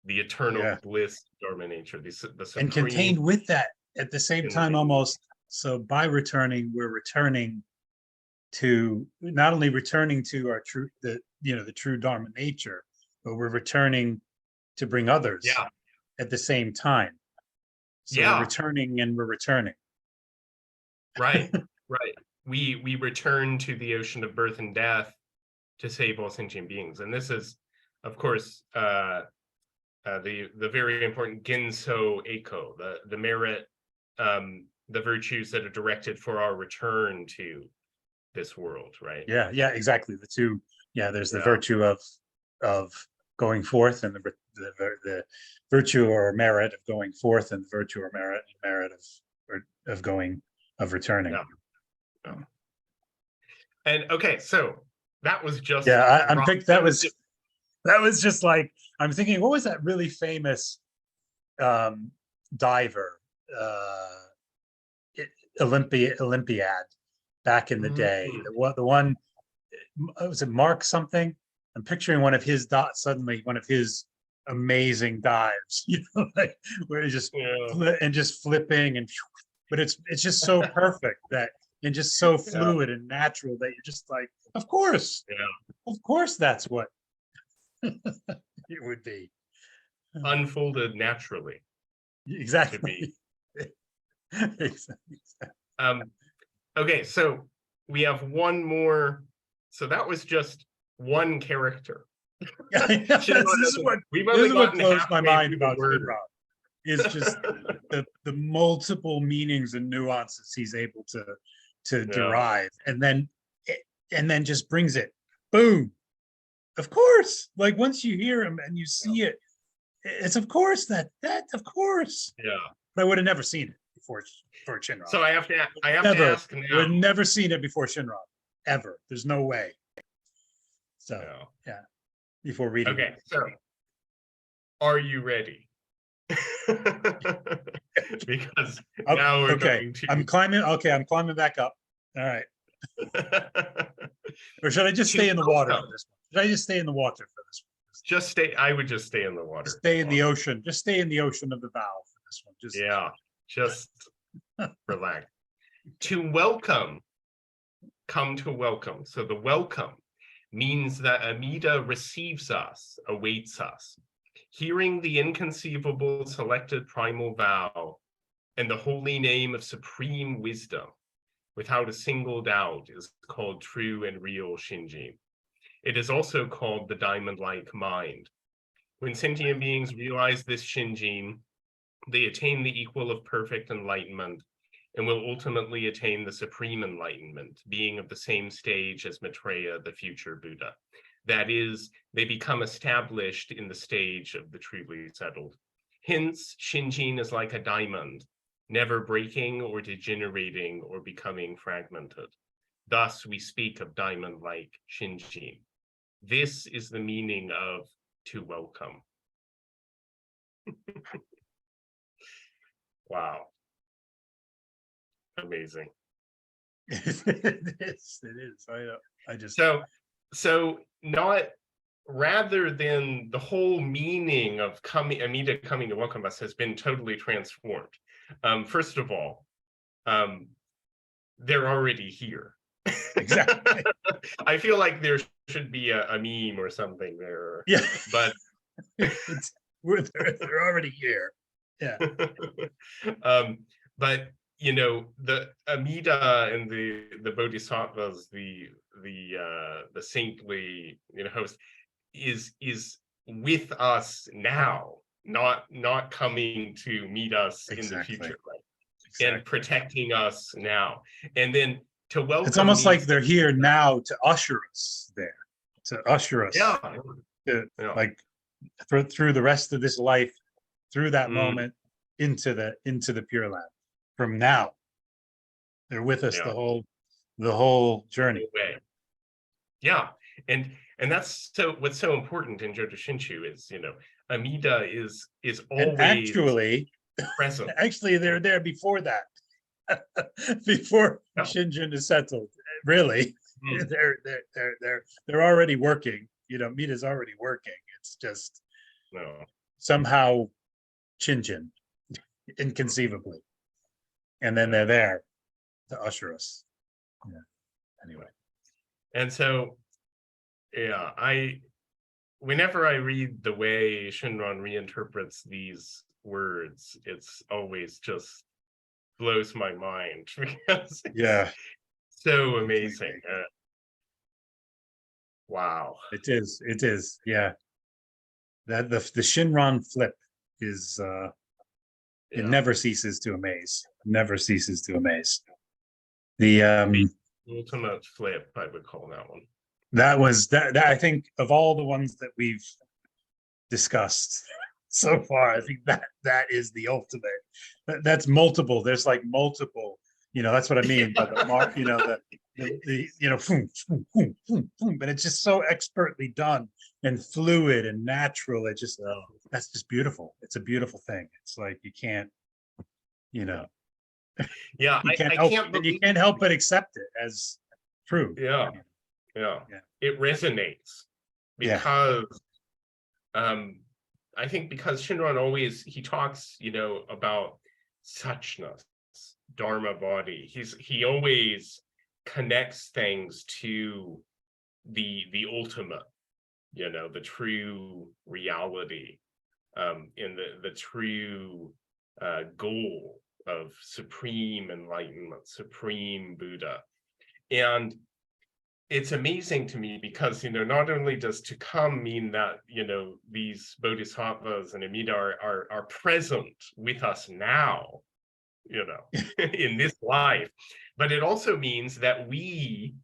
the eternal bliss of Dharma nature, the supreme, and contained with that at the same time almost. So by returning, we're returning to, not only returning to our true, the true Dharma nature, but we're returning to bring others at the same time. So we're returning and we're returning. Right, right. we return to the ocean of birth and death to save all sentient beings. And this is, of course, the very important Ginso Eiko, the merit, the virtues that are directed for our return to this world, right? Yeah, yeah, exactly. The two, yeah, there's the Yeah. virtue of going forth, and the virtue or merit of going forth, and the virtue or merit of going, of returning. Yeah. Yeah. And okay, so that was just Yeah, I'm picked. That was just like, I'm thinking, what was that really famous diver, Olympiad back in the day? The one, was it Mark something? I'm picturing one of his suddenly one of his amazing dives, you know, like where he's just and just flipping, and but it's just so perfect that, and just so fluid and natural that you're just like, of course, that's what it would be. Unfolded naturally. Exactly. Exactly. Okay, so we have one more. So that was just one character. This is what blows my mind about Shinron, is just the multiple meanings and nuances he's able to derive, and then just brings it, boom. Of course, like once you hear him and you see it, it's of course that of course. Yeah. But I would have never seen it before for Shinron. So I have to ask now. I would have never seen it before Shinron, ever. There's no way. So yeah, before reading. Okay, so are you ready? Because now we're going to. I'm climbing back up. All right. Or should I just stay in the water for this one? Should I just stay in the water for this one? Just stay. I would just stay in the water. Stay in the ocean. Just stay in the ocean of the vow for this one. Just relax. To welcome, come to welcome. So the welcome means that Amida receives us, awaits us. Hearing the inconceivable selected primal vow and the holy name of supreme wisdom, without a single doubt, is called true and real Shinjin. It is also called the diamond-like mind. When sentient beings realize this Shinjin, they attain the equal of perfect enlightenment and will ultimately attain the supreme enlightenment, being of the same stage as Maitreya, the future Buddha. That is, they become established in the stage of the truly settled. Hence, Shinjin is like a diamond, never breaking or degenerating or becoming fragmented. Thus, we speak of diamond-like Shinjin. This is the meaning of to welcome. Wow. Amazing. It is. I just so not, rather than the whole meaning of Amida coming to welcome us has been totally transformed. First of all, they're already here. Exactly. I feel like there should be a meme or something there. Yeah, but they're already here. Yeah. But you know, the Amida and the Bodhisattvas, the saintly, you know, host is with us now, not coming to meet us in the future, right? And protecting us now. And then to welcome, it's almost like they're here now to usher us there, to usher us, like through the rest of this life, through that moment into the Pure Land. From now, they're with us the whole journey. Yeah, and that's what's so important in Jodo Shinshu is, you know, Amida is always actually present. Actually, they're there before that. Before Shinjin is settled, really. They're already working. You know, Mida's already working. It's just somehow Shinjin, inconceivably, and then they're there to usher us. Yeah. Anyway, and so whenever I read the way Shinron reinterprets these words, it's always just blows my mind because So amazing. Wow. It is, yeah. That the Shinron flip is it Yeah. never ceases to amaze. Never ceases to amaze. The The ultimate flip, I would call that one. that was that I think of all the ones that we've discussed so far, I think that is the ultimate. That's multiple. There's like multiple, that's what I mean by the mark, the boom, boom, boom, boom, boom, but it's just so expertly done and fluid and natural. It just that's just beautiful. It's a beautiful thing. It's like you can't, Yeah, you can't I help can't believe. you can't help but accept it as true. Yeah. It resonates because I think because Shinron always he talks, about suchness, Dharma body. He always connects things to the ultimate, the true reality, in the true goal of supreme enlightenment, supreme Buddha. And it's amazing to me because, not only does to come mean that, these bodhisattvas and Amida are present with us now, in this life, but it also means that we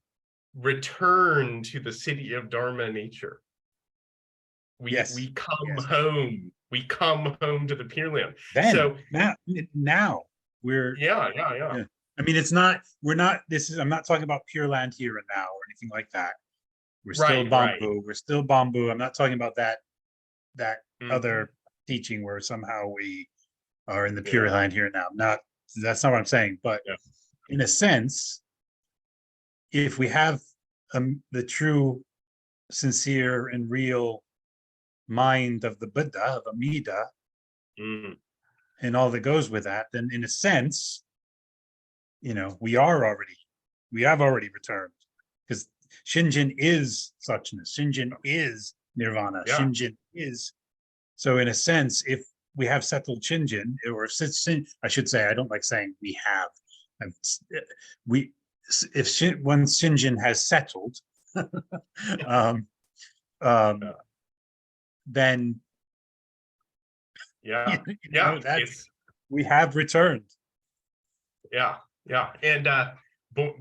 return to the city of Dharma nature. We come home. We come home to the Pure Land. Then So now we're yeah. I mean, we're not, I'm not talking about Pure Land here and now or anything like that. We're still bamboo. We're still bamboo. I'm not talking about that other teaching where somehow we are in the Pure Land here and now. That's not what I'm saying. But in a sense, if we have the true, sincere, and real mind of the Buddha, of Amida, and all that goes with that, then in a sense, we have already returned, because Shinjin is suchness. Shinjin is nirvana. Shinjin is. So in a sense, if we have settled Shinjin, or I should say, I don't like saying we have. Once Shinjin has settled, then we have returned. And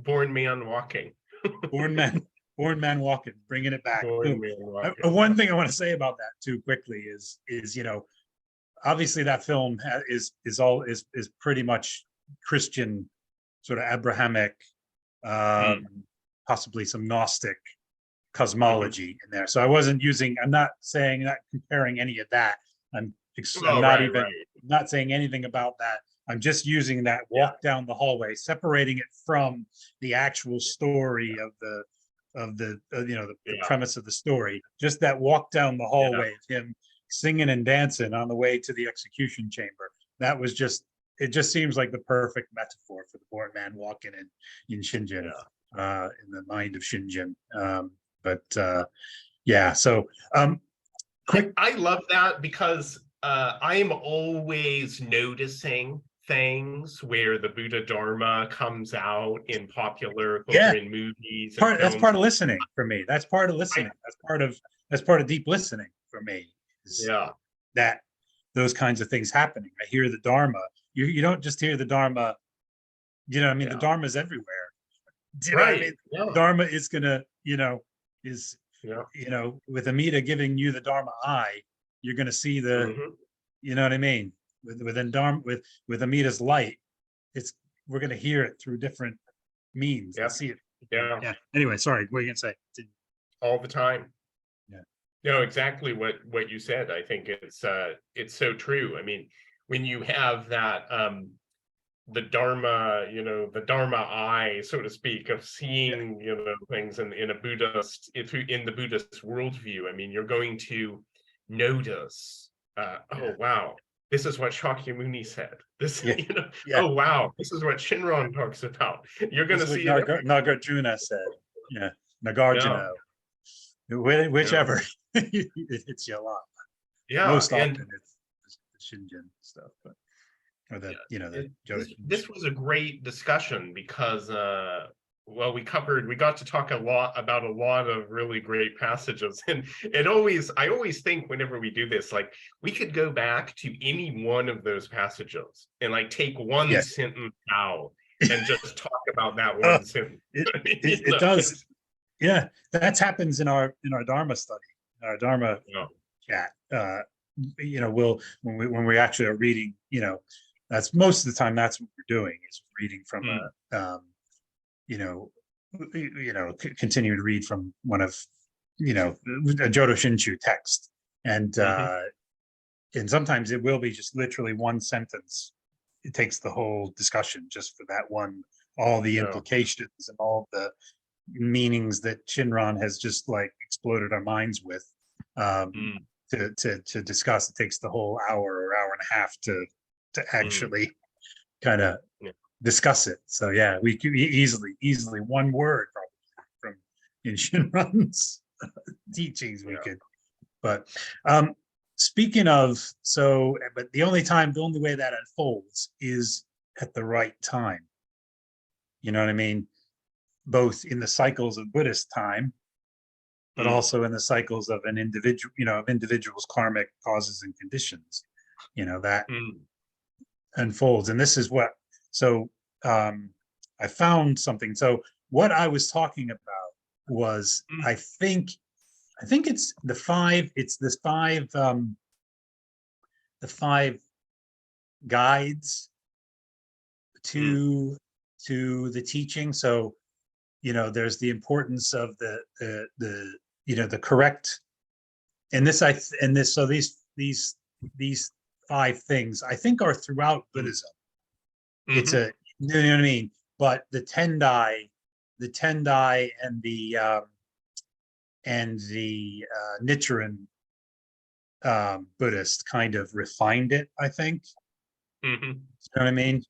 born man walking. born man walking, bringing it back. One thing I want to say about that too quickly is obviously that film is pretty much Christian, sort of Abrahamic, possibly some Gnostic cosmology in there. So I'm not comparing any of that. I'm not saying anything about that. I'm just using that walk down the hallway, separating it from the actual story of the premise of the story. Just that walk down the hallway of him singing and dancing on the way to the execution chamber. That was it just seems like the perfect metaphor for the born man walking in Shinjin, in the mind of Shinjin. So quick. I love that because I'm always noticing things where the Buddha Dharma comes out in popular culture, in movies. That's part of listening for me. That's part of listening. That's part of deep listening for me. That those kinds of things happening. I hear the Dharma. You don't just hear the Dharma. The Dharma is everywhere. Do you know what I mean? Dharma is gonna, with Amida giving you the Dharma eye, you're gonna see the, you know what I mean? With Amida's light, we're gonna hear it through different means and see it. Anyway, sorry, what are you gonna say? All the time. No, exactly what you said. I think it's so true. I mean, when you have that the Dharma, the Dharma eye, so to speak, of seeing, things in the Buddhist worldview. I mean, you're going to notice, oh wow, this is what Shakyamuni said. Oh wow, this is what Shinron talks about. You're going to see Nagarjuna said. Nagarjuna. Whichever it hits you a lot. Most often it's the Shinjin stuff, but this was a great discussion because well, we got to talk a lot about a lot of really great passages. And I always think whenever we do this, like we could go back to any one of those passages and like take one Yeah. sentence out and just talk about that Uh, one sentence. it does. Yeah, that happens in our Dharma study, our Dharma chat. When we actually are reading, that's most of the time that's what we're doing, is reading from continue to read from one of a Jodo Shinshu text, and sometimes it will be just literally one sentence. It takes the whole discussion just for that one, all the implications and all the meanings that Shinran has just like exploded our minds with to discuss. It takes the whole hour or hour and a half to actually kind of discuss it. So yeah, we could easily one word from in Shinran's teachings we could. But speaking of, but the only way that unfolds is at the right time. You know what I mean? Both in the cycles of Buddhist time, but also in the cycles of an individual, of individuals' karmic causes and conditions, that unfolds. And this is what, I found something. So what I was talking about was, I think it's the five guides to the teaching. So, there's the importance of the correct, so these five things I think are throughout Buddhism. It's you know what I mean? But the Tendai and the Nichiren Buddhist kind of refined it, I think. You know what I mean?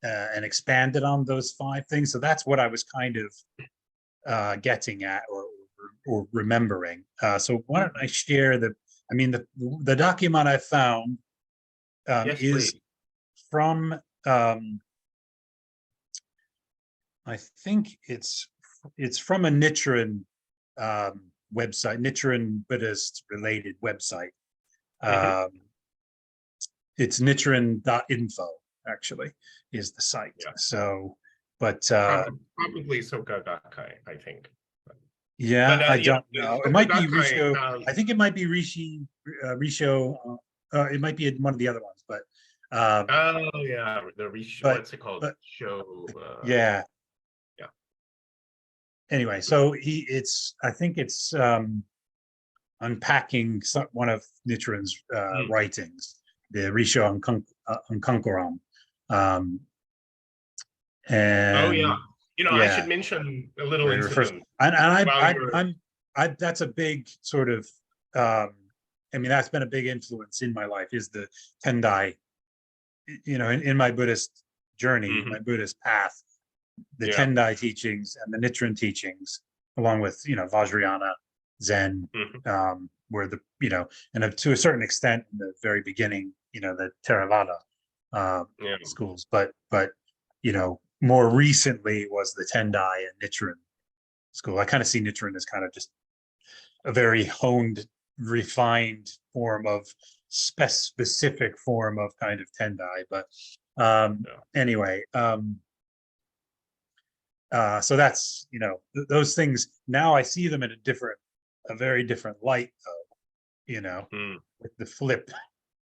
And expanded on those five things. So that's what I was kind of getting at or remembering. So why don't I share the document I found is please. From I think it's from a Nichiren website, Nichiren Buddhist related website. It's Nichiren.info actually is the site. So, but probably Soka Gakkai, I think. Yeah, I don't know. It might be Risho. I think it might be Risho. It might be one of the other ones, but the Risho. What's it called? Show. Yeah. Anyway, so I think it's unpacking one of Nichiren's writings, the Risho Unkankoram. And I should mention a little incident. And that's a big sort of that's been a big influence in my life, is the Tendai, in my Buddhist journey, my Buddhist path, the Tendai teachings and the Nichiren teachings, along with Vajrayana, Zen, were the and to a certain extent in the very beginning, the Theravada schools, but more recently was the Tendai and Nichiren school. I kind of see Nichiren as kind of just a very honed, refined form of specific form of kind of Tendai. But anyway, so that's those things. Now I see them in a very different light, though. With the flip,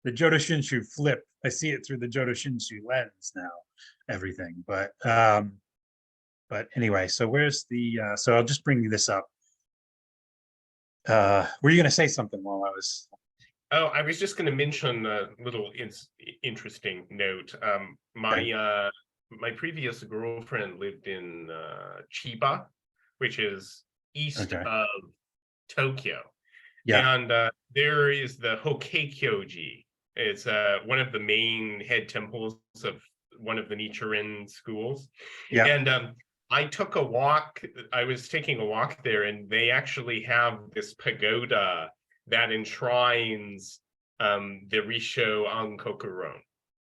the Jodo Shinshu flip. I see it through the Jodo Shinshu lens now. Everything, but anyway, so where's the so I'll just bring this up. Were you going to say something while I was? I was just going to mention a little interesting note. My previous girlfriend lived in Chiba, which is east of Tokyo. And there is the Hokkekyoji. It's one of the main head temples of one of the Nichiren schools. And I took a walk. I was taking a walk there, and they actually have this pagoda that enshrines the Risho Ankokuron.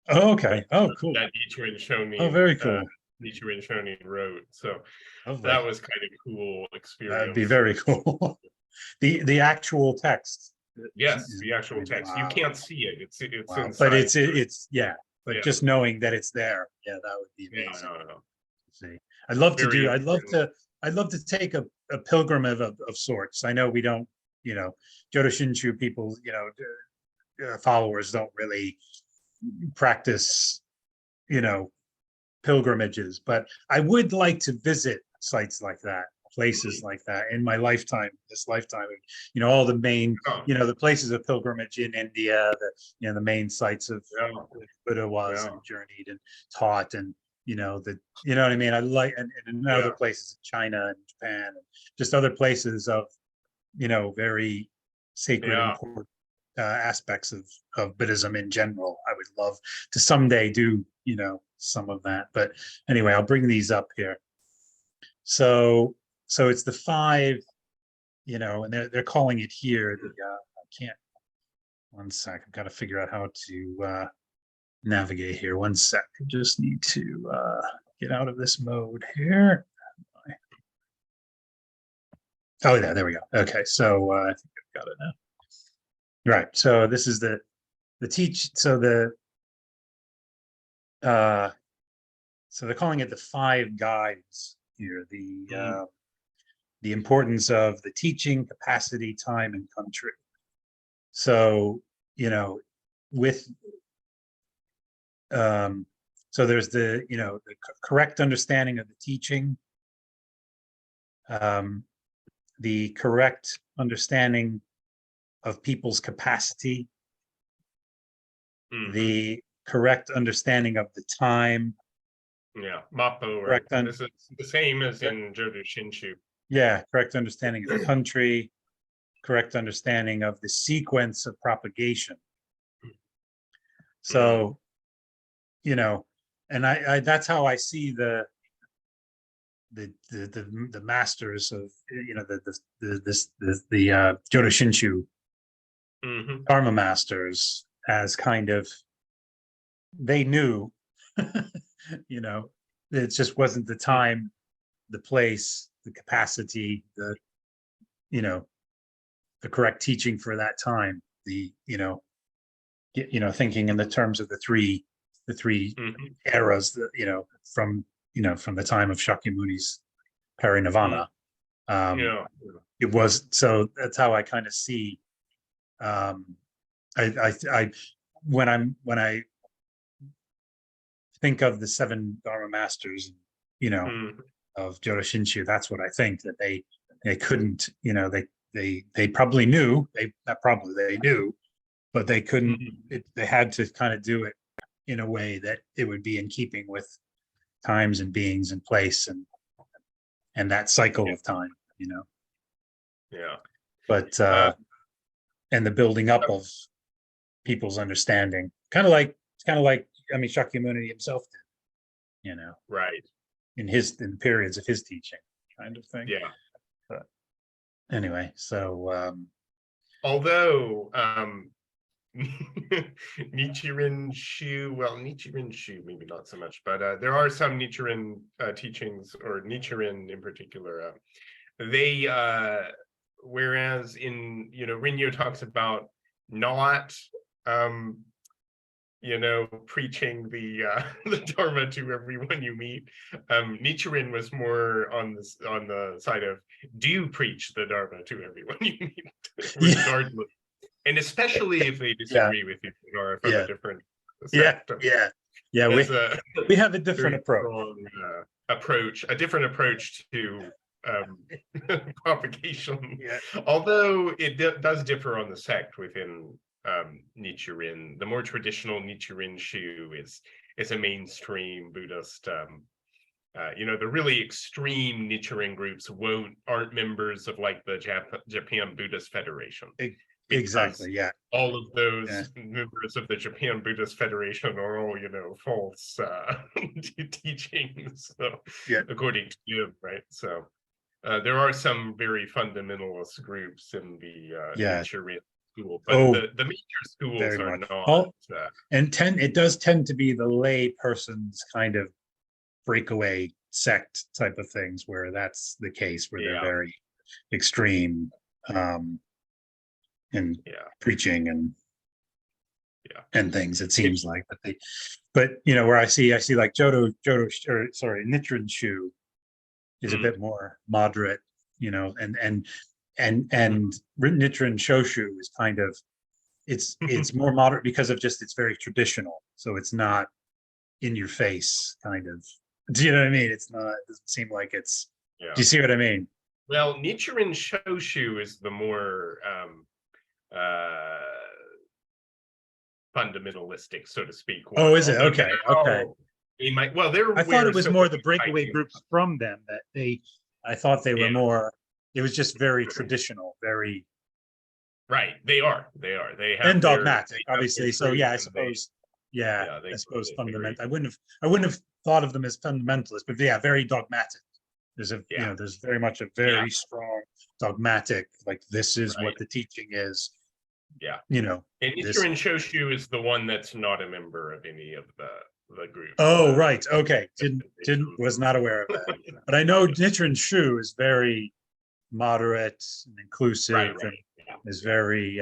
Oh, okay. Oh, cool. That Nichiren showed me. Oh, very cool. Nichiren Shonin wrote. So Lovely. that was kind of cool experience. That'd be very cool. The actual text. Yes, the actual text. You Wow. can't see it. It's Wow. inside. But it's yeah. But Yeah. just knowing that it's there, yeah, that would be Yeah, amazing. no. See, I'd love to Very do. important. I'd love to take a pilgrimage of sorts. I know we don't, Jodo Shinshu people, followers don't really practice, pilgrimages, but I would like to visit sites like that, places like that in my lifetime, this lifetime. All the main, Oh, the places of pilgrimage in India, the main sites of yeah, Buddha was yeah. and journeyed and taught, and you know what I mean. I like, and in other Yeah. places, China and Japan, and just other places of very sacred, Yeah. important aspects of Buddhism in general. I would love to someday do some of that. But anyway, I'll bring these up here. So it's the 5, and they're calling it here. I can't. One sec. I've got to figure out how to navigate here. One sec. I just need to get out of this mode here. Oh yeah, there we go. Okay, so I think I've got it now. Right. So this is the teach. So they're calling it the 5 guides here. The importance of the teaching, capacity, time, and country. So with so there's the correct understanding of the teaching, the correct understanding of people's capacity, the correct understanding of the time. Yeah, Mappo, right? This is the same as in Jodo Shinshu. Yeah, correct understanding of the country, correct understanding of the sequence of propagation. So, and I that's how I see the masters of the Jodo Shinshu Dharma masters as kind of, they knew, it just wasn't the time, the place, the capacity, the correct teaching for that time. Thinking in the terms of the three eras that from the time of Shakyamuni's parinirvana. It was, so that's how I kind of see. I when I think of the 7 Dharma masters, of Jodo Shinshu, that's what I think, that they couldn't, they probably knew, they knew, but they couldn't, they had to kind of do it in a way that it would be in keeping with times and beings and place and that cycle of time, Yeah. But and the building up of people's understanding, kind of like I mean, Shakyamuni himself did, Right. in periods of his teaching, kind of thing. Yeah. But anyway, so although Nichiren Shu, maybe not so much, but there are some Nichiren teachings, or Nichiren in particular. They whereas in Rinyo talks about not preaching the Dharma to everyone you meet. Nichiren was more on the side of do preach the Dharma to everyone you meet, regardless, and especially if they disagree with you or from a different sect. We have a different approach. A different approach to propagation. Yeah. Although it does differ on the sect within Nichiren. The more traditional Nichiren Shu is a mainstream Buddhist. The really extreme Nichiren groups aren't members of like the Japan Buddhist Federation. Exactly. Yeah. All of those members of the Japan Buddhist Federation are all false teachings. So, according to him, right? So there are some very fundamentalist groups in the Nichiren school, but the major schools are not. And it does tend to be the lay person's kind of breakaway sect type of things where that's the case, where they're Yeah. very extreme in preaching and things. It seems like, but where I see like Nichiren Shu is a bit more moderate, and Nichiren Shoshu is kind of, it's more moderate because of just, it's very traditional, so it's not in your face kind of. Do you know what I mean? It doesn't seem like it's. Do you see what I mean? Well, Nichiren Shoshu is the more fundamentalistic, so to speak. One. Oh, is it? Okay. Okay. I thought it was more the breakaway groups from them that I thought they were more. It was just very traditional, very. Right. They are. They have and dogmatic, obviously. So I suppose. I suppose fundamental. I wouldn't have thought of them as fundamentalist, but very dogmatic. There's there's very much a very strong dogmatic, like, this is what the teaching is. Yeah. And Nichiren Shoshu is the one that's not a member of any of the group. Oh, right. Okay. Was not aware of that. But I know Nichiren Shu is very moderate and inclusive, and is very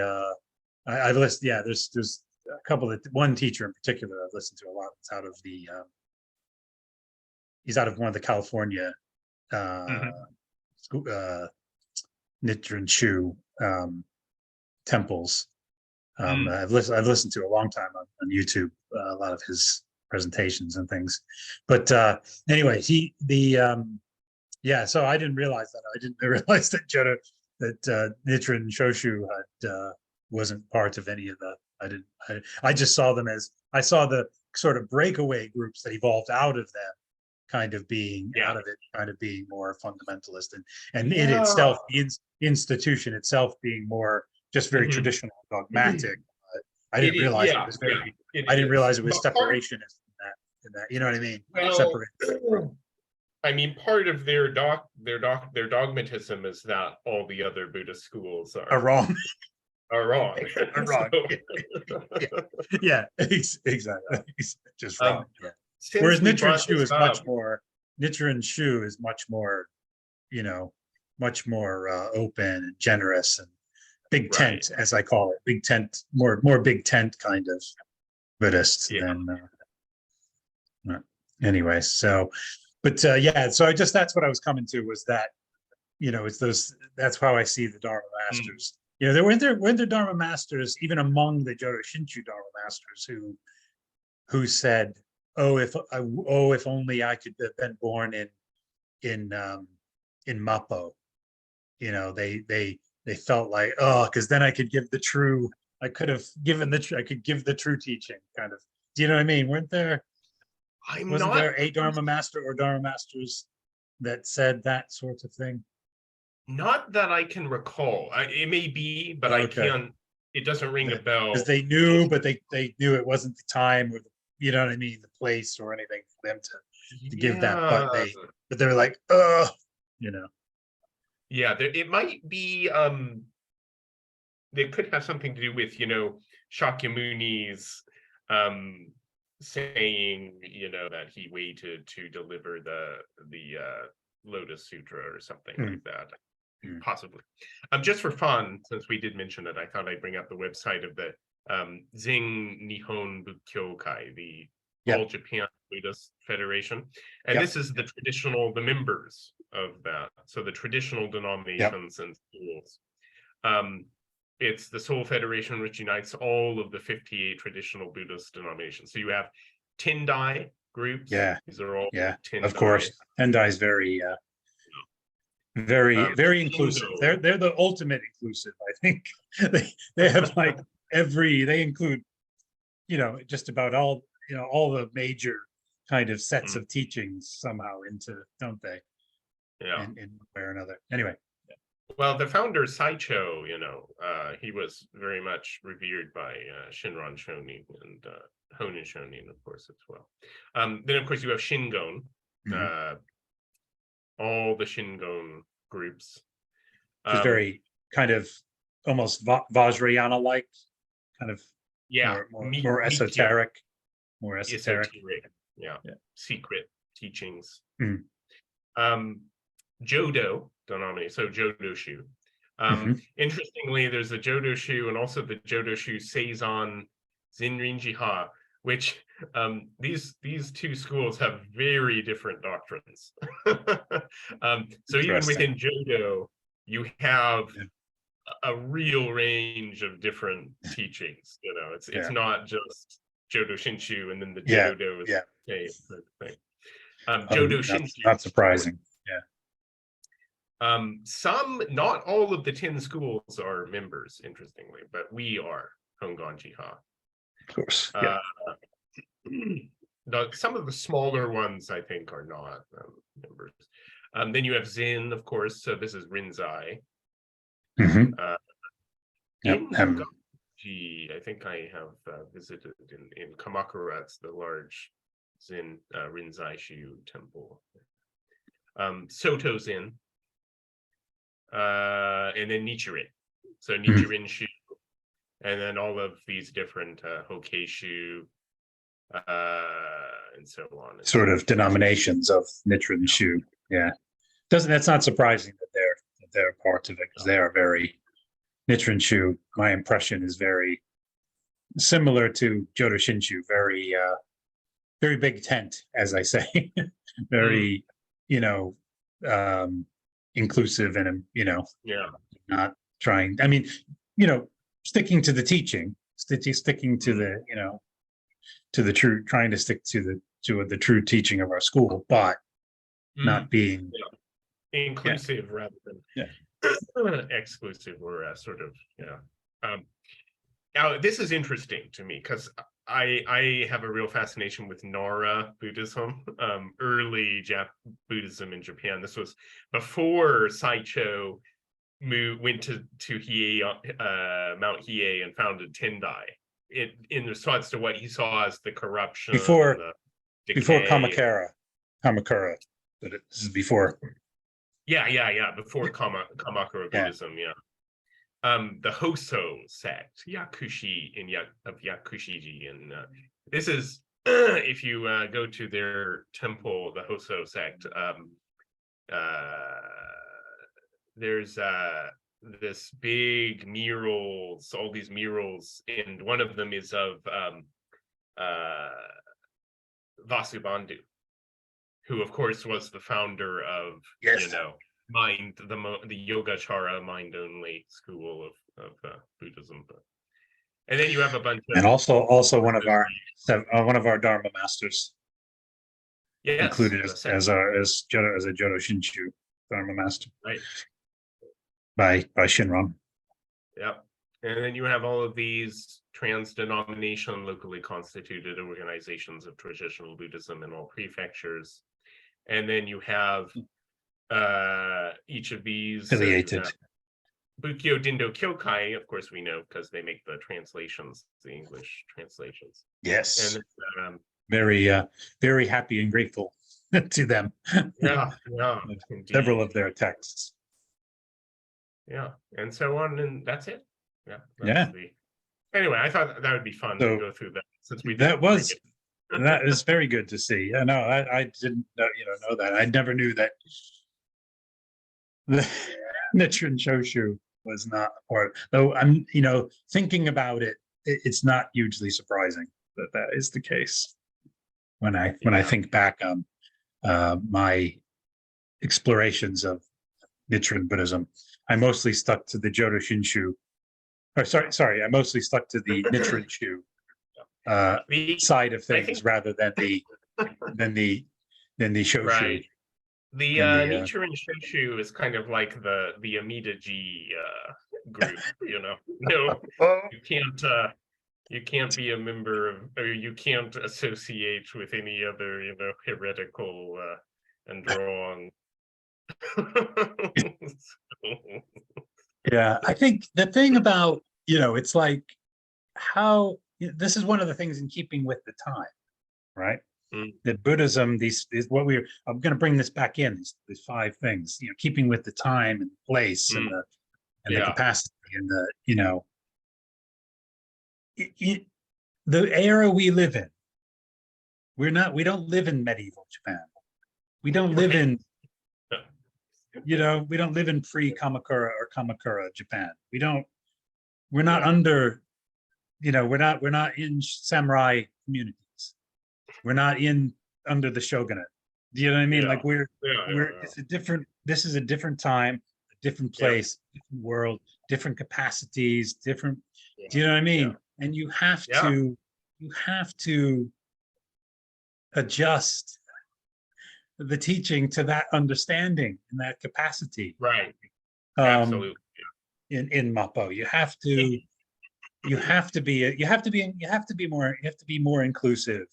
I've listened, there's a couple of, one teacher in particular I've listened to a lot. It's out of the he's out of one of the California Nichiren Shu temples. I've listened to a long time on YouTube a lot of his presentations and things. But anyway, so I didn't realize that. I didn't realize that Nichiren Shoshu wasn't part of any of the. I just saw them as, I saw the sort of breakaway groups that evolved out of them, kind of being out of it, kind of being more fundamentalist, and in itself, the institution itself being more just very traditional, dogmatic. I didn't realize it was very. I didn't realize it was separationist in that. You know what I mean? Well, I mean, part of their dogmatism is that all the other Buddhist schools are wrong. Are wrong. Are wrong. Exactly. Just wrong. Whereas Nichiren Shu is much more. Nichiren Shu is much more, much more open and generous and big tent, as I call it, big tent, more big tent kind of Buddhist than. Anyway, so, but so that's what I was coming to, was that, it's those. That's how I see the Dharma masters. There weren't there Dharma masters even among the Jodo Shinshu Dharma masters who said, if only I could have been born in Mappo. They felt like, because then I could give the true. I could give the true teaching, kind of. Do you know what I mean? Wasn't there a Dharma master or Dharma masters that said that sort of thing? Not that I can recall. It may be, but I can't. It doesn't ring a bell. Because they knew, but they knew it wasn't the time, or you know what I mean, the place or anything for them to give that. But they were like, Yeah, it might be. They could have something to do with Shakyamuni's saying that he waited to deliver the Lotus Sutra or something like that. Possibly. Just for fun, since we did mention it, I thought I'd bring up the website of the Zing Nihon Bukkyokai, the All Japan Buddhist Federation. And this is the members of that. So the traditional denominations and schools. It's the sole federation which unites all of the 58 traditional Buddhist denominations. So you have Tendai groups. These are all Tendai. Of course. Tendai is very very inclusive. They're the ultimate inclusive, I think. they have like they include just about all all the major kind of sets of teachings somehow into, don't they? In one way or another. Anyway. Well, the founder Saicho, he was very much revered by Shinran Shonin and Honin Shonin, of course, as well. Then, of course, you have Shingon. All the Shingon groups. Which is very kind of almost Vajrayana-like, kind of more esoteric. More esoteric. Secret teachings. Mm. Jodo denomination, so Jodo Shu. Interestingly, there's the Jodo Shu and also the Jodo Shu Seizan Zinrin Jiha, which these two schools have very different doctrines. So even within Jodo, you have a real range of different teachings. You know, it's not just Jodo Shinshu and then the Jodo is the same thing. Jodo Shinshu, not surprising. Not all of the 10 schools are members, interestingly, but we are Hongan Jiha. Of course. Some of the smaller ones, I think, are not members. Then you have Zin, of course. So this is Rinzai. I think I have visited in Kamakura. It's the large Zin Rinzai Shu temple. Soto Zin. And then Nichiren. So Nichiren Shu. And then all of these different Hokei-shu, and so on. Sort of denominations of Nichiren Shu. That's not surprising that they're part of it, because they are very Nichiren Shu. My impression is very similar to Jodo Shinshu, very very big tent, as I say. Very, inclusive and not trying. I mean, sticking to the teaching, sticking to the to the true, trying to stick to the true teaching of our school, but not being inclusive rather than exclusive, or sort of now this is interesting to me because I have a real fascination with Nara Buddhism, early Buddhism in Japan. This was before Saicho went to Hiei, Mount Hiei, and founded Tendai. In response to what he saw as the corruption before Kamakura. But this is before. Before Kamakura Buddhism. The Hoso sect, Yakushi of Yakushiji, and this is if you go to their temple, the Hoso sect. There's this big murals, all these murals, and one of them is of Vasubandhu, who of course was the founder of mind, the Yogacara mind only school of Buddhism. And then you have a bunch of, and also one of our Dharma masters, included as a Jodo Shinshu Dharma master, right? By Shinran. And then you have all of these trans-denomination, locally constituted organizations of traditional Buddhism in all prefectures. And then you have each of these affiliated. Bukkyo Dindo Kyokai, of course, we know because they make the translations, the English translations. Yes. And very happy and grateful to them. Several of their texts. And so on, and that's it. Anyway, I thought that would be fun to go through that, since we that is very good to see. I didn't know that. I never knew that the Nichiren Shoshu was not part. Though I'm thinking about it, it's not hugely surprising that is the case. When I think back on my explorations of Nichiren Buddhism, I mostly stuck to the Jodo Shinshu. I mostly stuck to the Nichiren Shu side of things rather than the Shoshu. Right. The Nichiren Shoshu is kind of like the Amida-ji group. You can't be a member of, or you can't associate with any other heretical and wrong. I think the thing about it's like how this is one of the things in keeping with the time, right? That Buddhism, these is what I'm going to bring this back in, these 5 things, keeping with the time and place and the capacity and the era we live in. We don't live in medieval Japan. We don't live Right. in, we don't live in pre-Kamakura or Kamakura Japan. We're not Yeah. under, we're not in samurai communities. We're not in under the shogunate. Do you know what I mean? Yeah. Like Yeah. this is a different time, a different Yeah. place, different world, different capacities, different, Yeah. do you know what I mean? Yeah. And you Yeah. have to adjust the teaching to that understanding and that capacity. Right. Um, Absolutely. in Mappo, you have to be more inclusive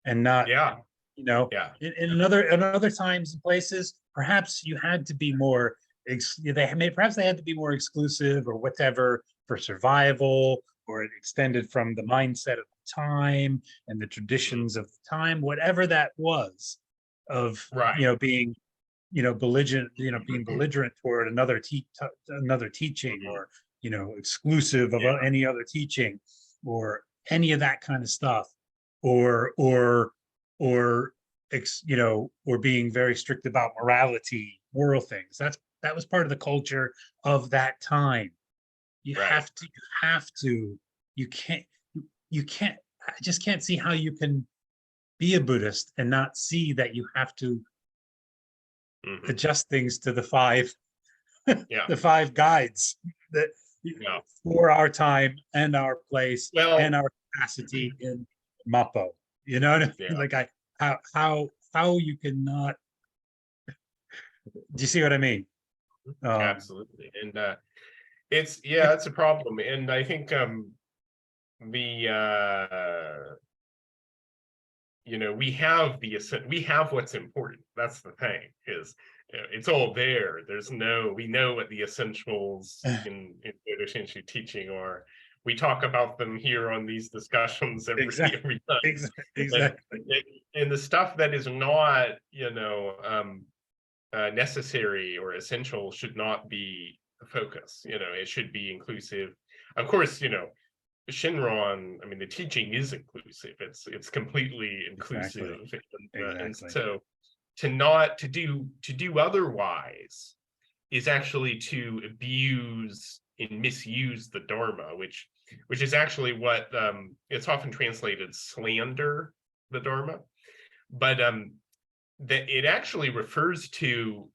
and not, Yeah. Yeah. in other times and places, perhaps you had to be more perhaps they had to be more exclusive or whatever for survival, or it extended from the mindset of the time and the traditions of the time, whatever that was, of Right. being belligerent, being belligerent toward another teaching, Mhm. or exclusive of Yeah. any other teaching, or any of that kind of stuff, or or being very strict about morality, moral things. That was part of the culture of that time. Right. You can't, you can't, I just can't see how you can be a Buddhist and not see that you have to Mhm. adjust things to the five Yeah. the five guides that Yeah. for our time and our place and Well, our capacity in Mappo. You know what I yeah. mean? Like how you cannot, do you see what I mean? Absolutely. And it's a problem. And I think the we have what's important. That's the thing, is it's all there. We know what the essentials in Jodo Shinshu teaching are. We talk about them here on these discussions Exactly. every time. And, Exactly. and the stuff that is not, necessary or essential should not be the focus. It should be inclusive. Of course, Shinron, I mean, the teaching is inclusive. It's completely inclusive, Exactly. and Exactly. so to do otherwise is actually to abuse and misuse the Dharma, which is actually what it's often translated slander the Dharma, but that it actually refers to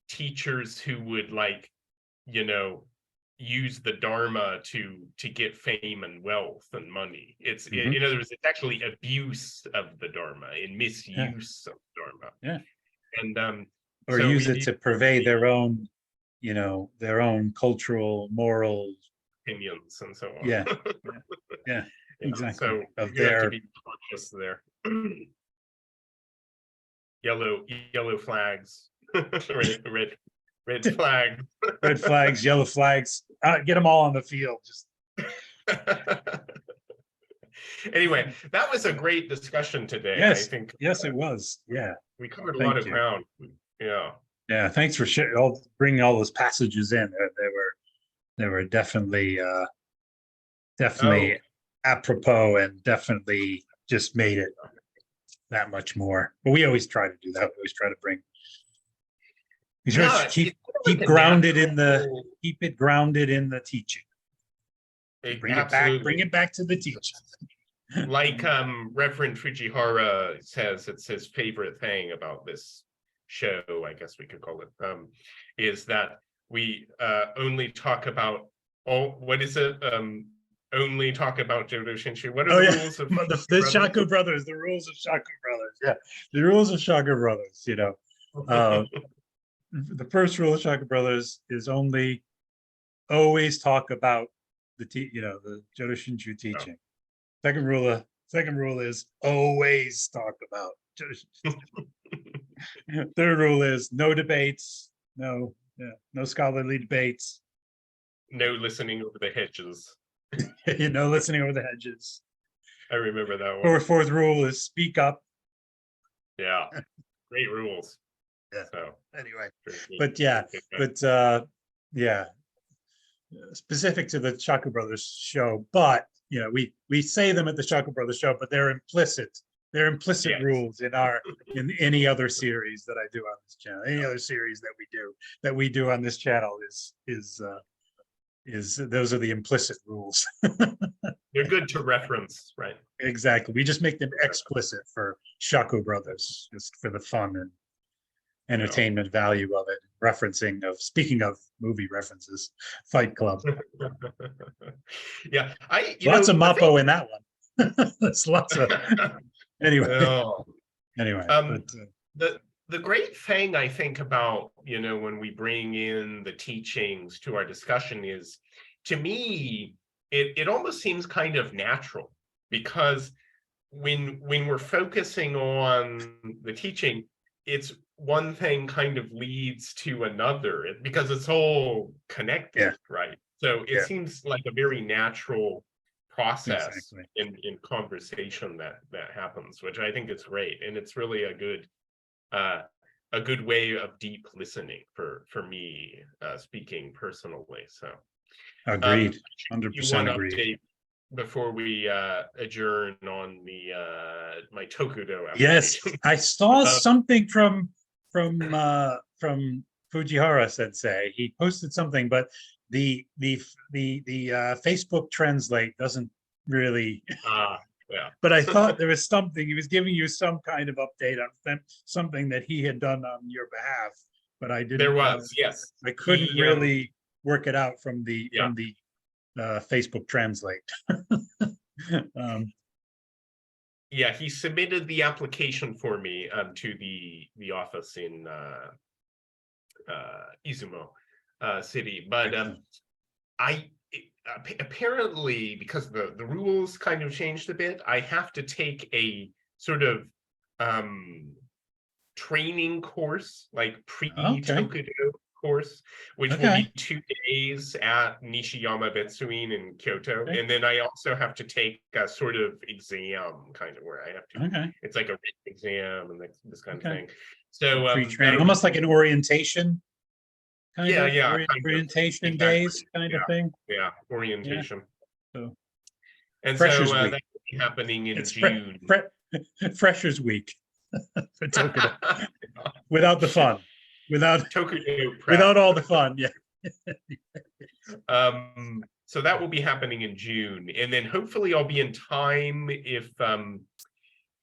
teachers who would use the Dharma to get fame and wealth and money. Mhm. In other words, it's actually abuse of the Dharma and Yeah. misuse of Dharma. Yeah. And Or so use we it need to purvey their own cultural, moral. opinions and so on. Yeah. Yeah. Yeah. Exactly. So Of you have to their be cautious there. Yellow flags, red flag. red flags, yellow flags. Get them all on the field. Just Anyway, that was a great discussion today. I yes, think yes, it was. Yeah, we covered a lot thank of you. ground. Yeah. Yeah, thanks for bringing all those passages in. They were definitely Oh, apropos, and definitely just made it that much more. But we always try to do that. We always try to yeah. keep It's like a grounded in natural, keep it grounded in the teaching. Bring absolutely. it back to the teaching. Like Reverend Fujihara says, it's his favorite thing about this show, I guess we could call it, is that we only talk about what is it? Only talk about Jodo Shinshu. What are the rules of the Shaku brothers? The rules of Shaku brothers. Yeah, the rules of Shaku brothers. The first rule of Shaku brothers is always talk about the Jodo Shinshu teaching. Second rule is always talk about Jodo Shinshu. Third rule is no debates, no scholarly debates. No listening over the hedges. Listening over the hedges. I remember that one. Fourth rule is speak up. Yeah, great rules. Yeah. So anyway, but yeah, specific to the Shaku Brothers show. But we say them at the Shaku Brothers show, but they're implicit They're implicit Yes. rules in any other series that I do on this channel. Any other series that we do on this channel is those are the implicit rules. They're good to reference, right? Exactly. We just make them explicit for Shaku Brothers, just for the fun and entertainment value of it. Referencing of speaking of movie references, Fight Club. Yeah, Lots of Mappo in that one. There's lots of anyway. Well, Anyway, the great thing I think about, when we bring in the teachings to our discussion is, to me, it almost seems kind of natural, because when we're focusing on the teaching, it's one thing kind of leads to another, because it's all connected, right? So it seems like a very natural process in conversation that happens, which I think is great, and it's really a good way of deep listening for me, speaking personally. So agreed, you 100% agreed. update before we adjourn on the my Tokudo Yes, I saw something from Fujihara Sensei. He posted something, but the Facebook Translate doesn't really. Yeah. But I thought there was something. He was giving you some kind of update on something that he had done on your behalf, but I didn't. There was, yes. I couldn't really work it out from the Facebook Translate. Yeah, he submitted the application for me to the office in Izumo City, but apparently, because the rules kind of changed a bit, I have to take a sort of training course, like pre-Tokudo course, which will be 2 days at Nishiyama Betsuin in Kyoto. And then I also have to take a sort of exam, kind of, where I have to, it's like a written exam and this kind of thing. So pre-training, almost like an orientation. Orientation days kind of thing. Yeah, orientation. So, and Freshers so that will be happening in June. Freshers Week for Tokudo. Without the fun. Without Tokudo prep. Without all the fun, so that will be happening in June, and then hopefully I'll be in time if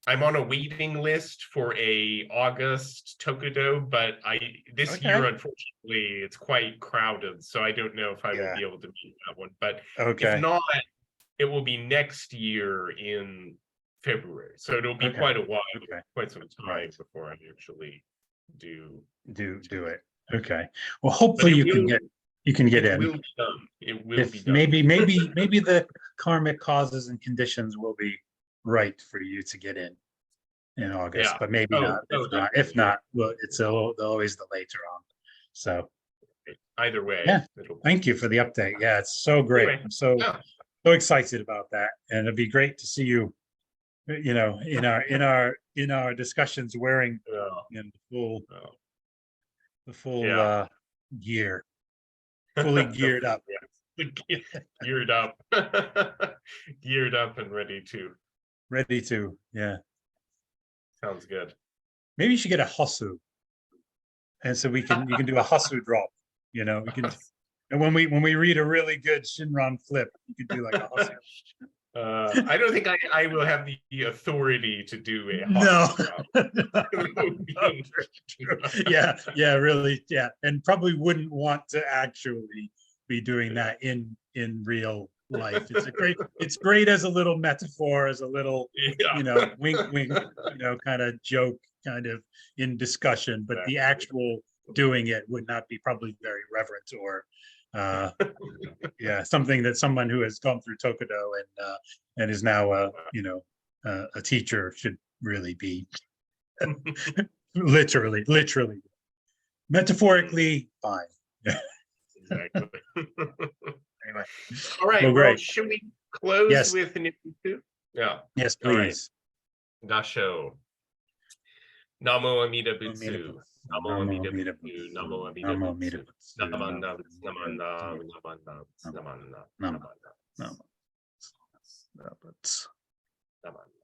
I'm on a waiting list for a August Tokudo, but this year, unfortunately, it's quite crowded, so I don't know if I will be able to meet that one. But if not, it will be next year in February. So it'll be quite a while, quite some time before I actually do it. Okay. Well, hopefully you can get in. It will be done. It will be done. Maybe the karmic causes and conditions will be right for you to get in August, but maybe not. If not, well, it's always the later on. So either way, thank you for the update. Yeah, it's so great. Anyway, I'm so excited about that, and it'd be great to see you, in our discussions wearing the full gear, fully geared up. Geared up. Geared up and ready to. Yeah. Sounds good. Maybe you should get a hasu, and so you can do a hasu drop. We can, and when we read a really good Shinran flip, you could do like a hasu. I don't think I will have the authority to do a hasu drop. Really, and probably wouldn't want to actually be doing that in real life. It's great as a little metaphor, as a little wink kind of joke, kind of in discussion, but the actual doing it would not be probably very reverent or something that someone who has gone through Tokudo and is now a teacher should really be literally metaphorically fine. Exactly. Anyway. All right. Well, should we close with an Ep2? Yeah. Yes, please. Nasho. Namo Amida Butsu. Namo Amida Butsu. Namo Amida Butsu. Namanda. Namanda. Namanda. Namanda. Namanda. Namanda.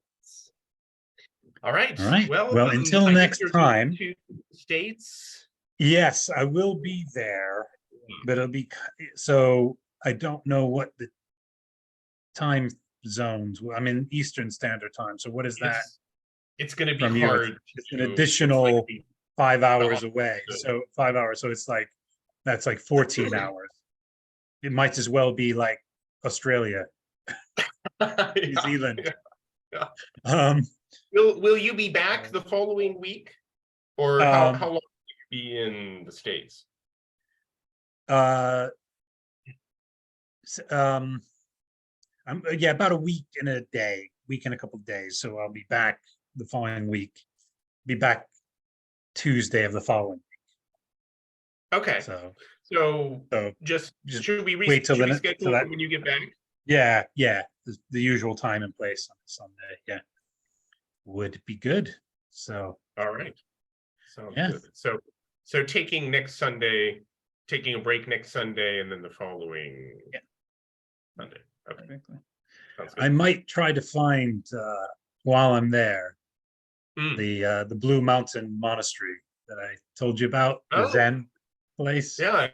All right. All right. Well, Well, until I guess next you're going time. to the States. Yes, I will be there, but it'll be so I don't know what the time zones. I'm in Eastern Standard Time. So what is that It's going to be from you? hard It's an to. It's like additional 5 hours the away. opposite. So 5 hours. So it's like that's like 14 hours. It might as well be like Australia, New Yeah, Zealand. yeah. Um, Will you be back the following week, or how long will you be in the States? uh, yeah, about a week and a couple of days. So I'll be back the following week. Be back Tuesday of the following. Okay. So Just should we wait till should we then till schedule that. it when you get back? Yeah, the usual time and place on Sunday. Yeah, would be good. So All right. Sounds yeah. good. So taking a break next Sunday, and then the following Sunday. Okay. Sounds good. I might try to find while I'm there the Blue Mountain Monastery that I told you about, the Zen place. Yeah.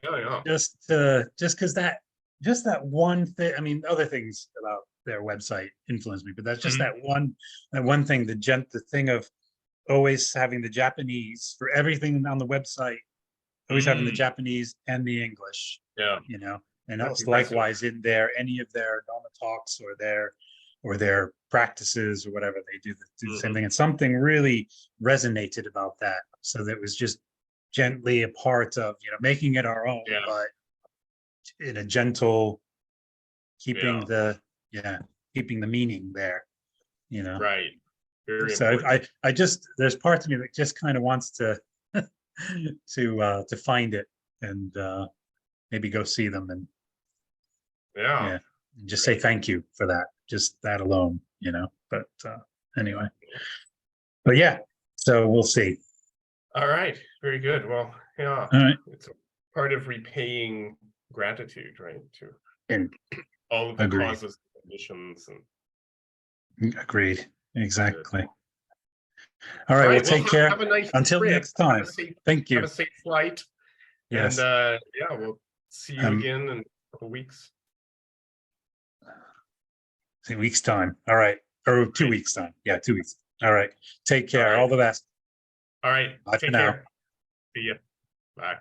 Just because that one thing. I mean, other things about their website influenced me, but that's just that one thing. The thing of always having the Japanese for everything on the website, always having the Japanese and the English. Yeah. And That's also likewise in there, any of their Dharma talks or their practices or whatever, they do the same thing. And something really resonated about that. So that was just gently a part of, making it our own, but in a gentle, keeping the meaning there, Right. Very So important. I just, there's parts of me that just kind of wants to to find it and maybe go see them and Yeah. and just say thank you for that, just that alone, but anyway, but yeah, so we'll see. All right. Very good. Well, yeah. All right. It's part of repaying gratitude, right? To And all of the agreed. causes, conditions, and Agreed. Exactly. All right. Well, take care. Have a nice Until trip. next time. Thank you. Have a safe flight. Yes. And we'll see you again in a couple weeks. In a week's time. All right. Or 2 weeks time. Yeah, 2 weeks. All right. Take care. All the best. All right. Bye Take for now. care. See ya. Bye.